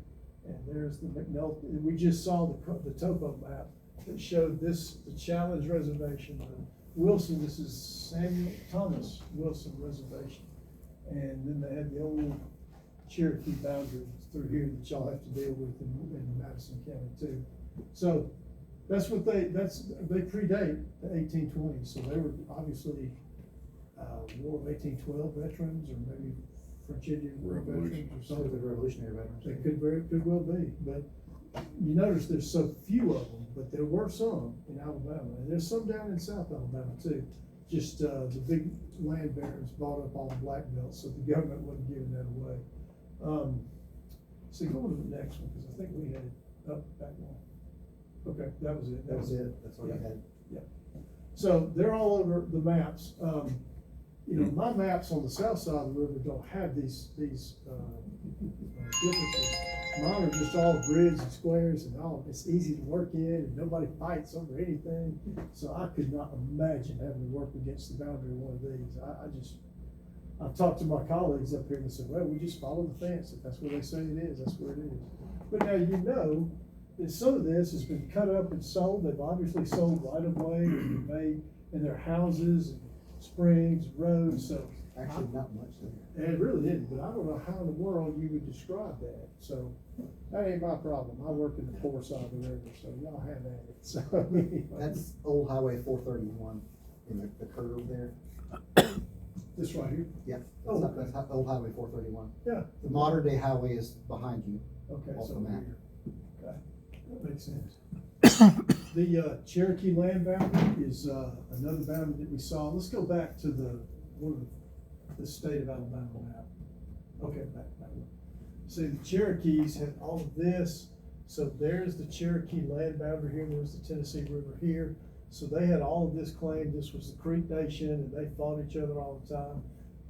and there's the McNulty. We just saw the topo map that showed this, the Challenge Reservation. Wilson, this is Samuel Thomas Wilson Reservation. And then they had the old Cherokee boundary through here that y'all have to deal with in Madison County too. So that's what they predate the 1820s. So they were obviously, War of 1812 veterans, or maybe French Indian War Revolution. veterans or Some of the something. Revolutionary veterans. They could well be, but you notice there's so few of them, but there were some in Alabama, and there's some down in South Alabama too. Just, the big land barons bought up all the black belts, so the government wasn't giving that away. So go to the next one, because I think we had, back one. Okay, that was it. That was it, that's all you Yeah. had. So they're all over the maps. My maps on the south side of the river don't have these differences. Mine are just all grids and squares and all, it's easy to work in and nobody fights over anything. So I could not imagine having to work against the boundary of one of these. I've talked to my colleagues up here and they said, well, we just follow the fence. If that's where they say it is, that's where it is. But now that some of this has been cut up and sold. They've obviously sold right of way and made in their houses and springs, roads, so. Actually, not much there. It really isn't, but I don't know how in the world you would describe that, so that ain't my problem. I work in the poor side of the river, so y'all have at it, so. Anyway. That's Old Highway 431 in the curve there. This right here? Yeah, Oh, that's, okay. that's Old Highway 431. Yeah. The modern day highway is behind you. Okay, off so the map. here. Okay, that makes sense. The Cherokee land boundary is another boundary that we saw. Let's go back to the state of Alabama map. Okay, back. See, the Cherokees had all of this. So there's the Cherokee land boundary here. There's the Tennessee River here. So they had all of this claim. This was the Creek Nation, and they fought each other all the time.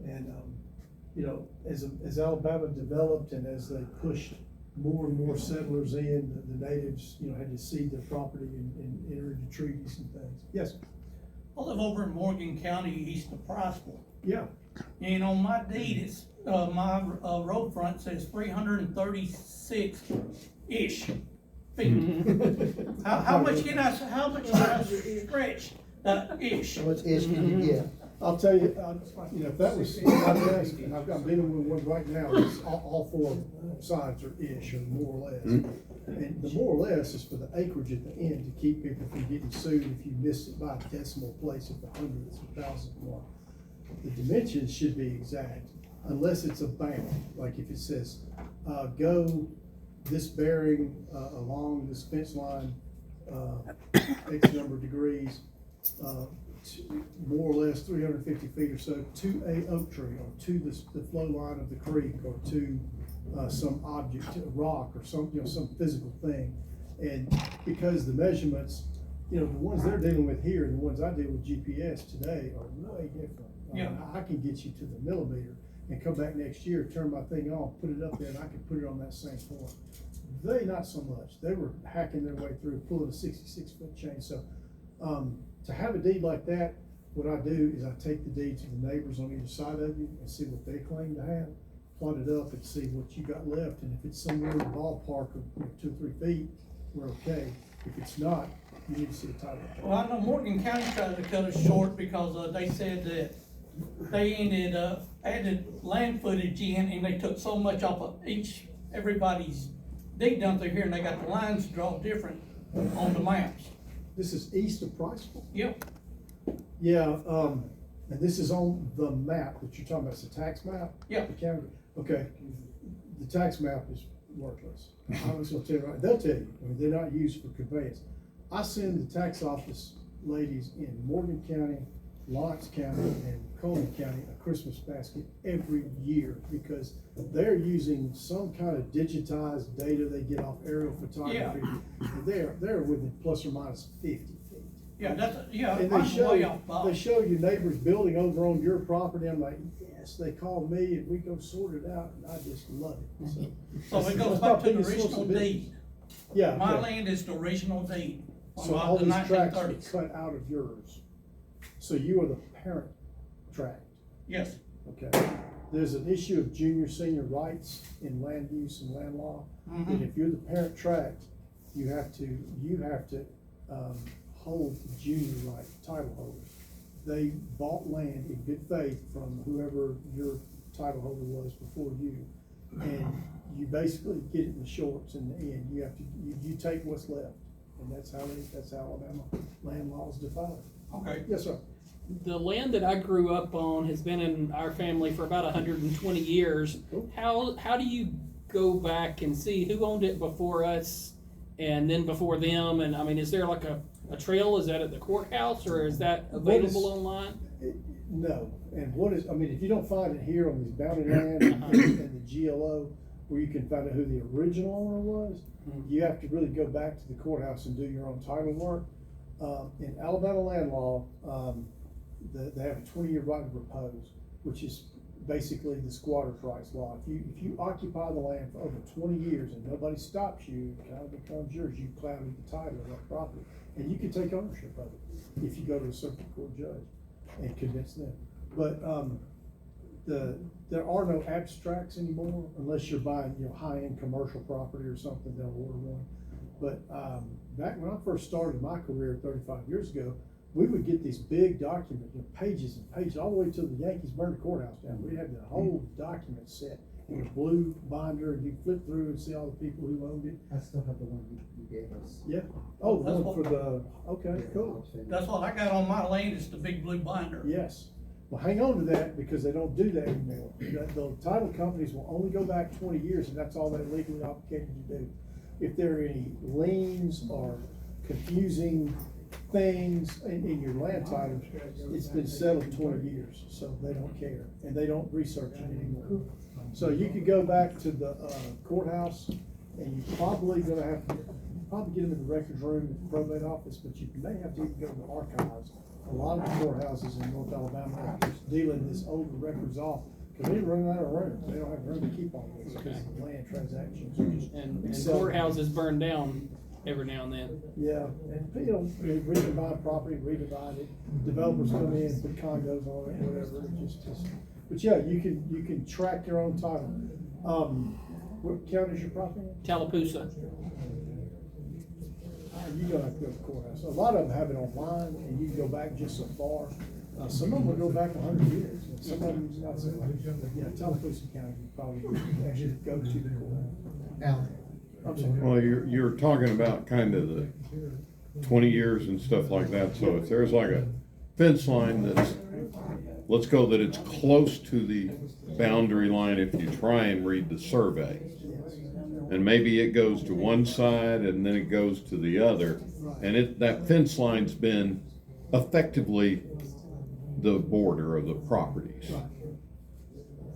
And you know, as Alabama developed and as they pushed more and more settlers in, the natives, you know, had to cede their property and enter into treaties and things. Yes. I live over in Morgan County, east of Priceville. Yeah. And on my deed, it's, my, road front says 336-ish feet. How much can I stretch, ish? So it's ish, yeah. I'll tell you, you know, if that was my desk, and I'm dealing with one right now, it's all four sides are ish, or more or less. And the more or less is for the acreage at the end to keep people from getting sued if you missed it by a decimal place at the hundredths or thousandth mark. The dimensions should be exact, unless it's a bound, like if it says, go this bearing, along this fence line, X number of degrees, more or less 350 feet or so to a oak tree, or to the flow line of the creek, or to some object, a rock, or some, you know, some physical thing. And because the measurements, you know, the ones they're dealing with here and the ones I deal with GPS today are way different. Yeah. I can get you to the millimeter and come back next year, turn my thing on, put it up there, and I can put it on that same point. They, not so much. They were hacking their way through, pulling a 66-foot chain. So to have a deed like that, what I do is I take the deed to the neighbors on either side of you and see what they claim to have, plot it up and see what you got left. And if it's somewhere in the ballpark of, you know, 2 or 3 feet, we're okay. If it's not, you need to see a title. Well, I know Morgan County tried to cut us short because, they said that they ended up added land footage in, and they took so much off of everybody's deed down through here, and they got the lines drawn different on the maps. This is east of Priceville? Yep. Yeah, and this is on the map that you're talking about, it's a tax map? Yeah. The county, okay, the tax map is worthless. I was gonna tell you right, they'll tell you, I mean, they're not used for conveyance. I send the tax office ladies in Morgan County, Lawrence County, and Coleman County a Christmas basket every year, because they're using some kind of digitized data they get off aerial photography. And they're within plus or minus 50 feet. Yeah, And I'm they show, way off, Bob. they show your neighbor's building over on your property. I'm like, yes, they call me and we go sort it out, and I just love it. So it goes that's my back to the biggest source original of business. deed. Yeah. My okay. land is the original deed. So from all the these tracts are 1930s. cut out of yours. So you are the parent tract. Yes. Okay. There's an issue of junior, senior rights in land use and land law. And if you're the parent tract, you have to hold the junior right title holders. They bought land in good faith from whoever your title holder was before you. And you basically get it in the shorts in the end. You have to, you take what's left. And that's how Alabama land law is defined. Okay. Yes, sir. The land that I grew up on has been in our family for about 120 years. How do you go back and see who owned it before us and then before them? And I mean, is there like a trail? Is that at the courthouse, or is that available online? No. And I mean, if you don't find it here on these boundary land and the GLO, where you can find out who the original owner was, you have to really go back to the courthouse and do your own title work. In Alabama land law, they have a 20-year right of repose, which is basically the squatter's rights law. If you occupy the land for over 20 years and nobody stops you, it kind of becomes yours. You clouded the title of that property, and you can take ownership of it if you go to a circuit court judge and convince them. But there are no abstracts anymore unless you're buying, you know, high-end commercial property or something. They'll order one. But back when I first started my career 35 years ago, we would get these big documents, you know, pages and pages, all the way till the Yankees burned the courthouse down. We'd have the whole document set in a blue binder, and you flip through and see all the people who owned it. I still have the one you gave us. Yeah. Oh, the That's one for the, okay, cool. That's what I got on my land, is the big blue binder. Yes. Well, hang on to that, because they don't do that anymore. The title companies will only go back 20 years, and that's all they're legally obligated to do. If there are any liens or confusing things in your land title, it's been settled 20 years, so they don't care, and they don't research it anymore. So you could go back to the courthouse, and you're probably gonna have to, probably get them in the records room at the probate office, but you may have to even go to the archives. A lot of the courthouses in North Alabama are just dealing this older records off, because they're running out of room. They don't have room to keep all this, because the land transactions are just. And accelerating. courthouses burn down every now and then. Yeah, and you know, they redivide property, redivide it, developers come in, put condos on it, whatever, it just, but yeah, you can track your own title. What county is your property in? Tallapoosa. You don't have to go to the courthouse. A lot of them have it online, and you can go back just so far. Some of them will go back 100 years, and some of them not so much. Yeah, Tallapoosa County, you probably actually go to the courthouse. Alan. I'm sorry. Well, you're talking about kind of the 20 years and stuff like that, so if there's like a fence line that's, let's go that it's close to the boundary line if you try and read the survey. And maybe it goes to one side and then it goes to the other, and that fence line's been effectively the border of the properties.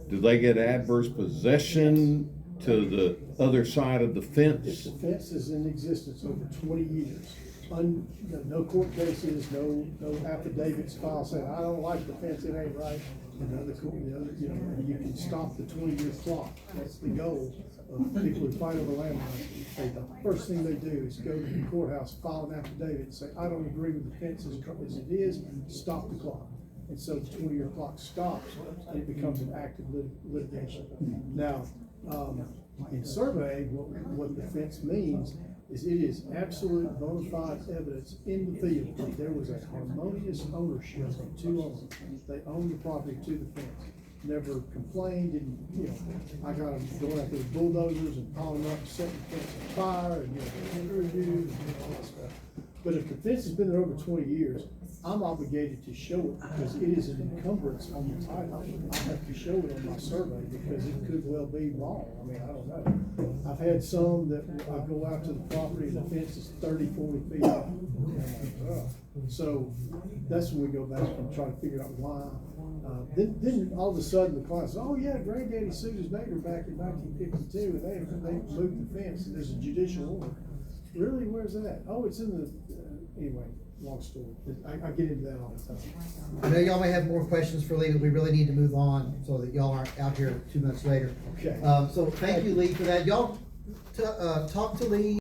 Do they get adverse possession to the other side of the If fence? the fence is in existence over 20 years, no court cases, no affidavits filed saying, I don't like the fence, it ain't right. And the other, you know, you can stop the 20-year clock. That's the goal of people who fight over land rights. The first thing they do is go to the courthouse, file an affidavit, and say, I don't agree with the fence as it is, stop the clock. And so the 20-year clock stops, and it becomes an active litigation. Now, in surveying, what the fence means is it is absolute bona fide evidence in the field that there was a harmonious ownership of two owners. They owned the property to the fence, never complained, and, you know, I got them going out there with bulldozers and piling up, setting the fence on fire, and, you know, peer reviews and all that stuff. But if the fence has been there over 20 years, I'm obligated to show it because it is an encumbrance on the title. I have to show it on my survey because it could well be wrong. I mean, I don't know. I've had some that I go out to the property and the fence is 30, 40 feet off. And I'm like, oh. So that's when we go back and try to figure out why. Then all of a sudden the client says, oh yeah, granddaddy sued his neighbor back in 1952 and they moved the fence and there's a judicial order. Really, where's that? Oh, it's in the, anyway, long story. I get into that all the time. I know y'all may have more questions for Lee, but we really need to move on so that y'all aren't out here 2 months later. Okay. So thank you, Lee, for that. Y'all talk to Lee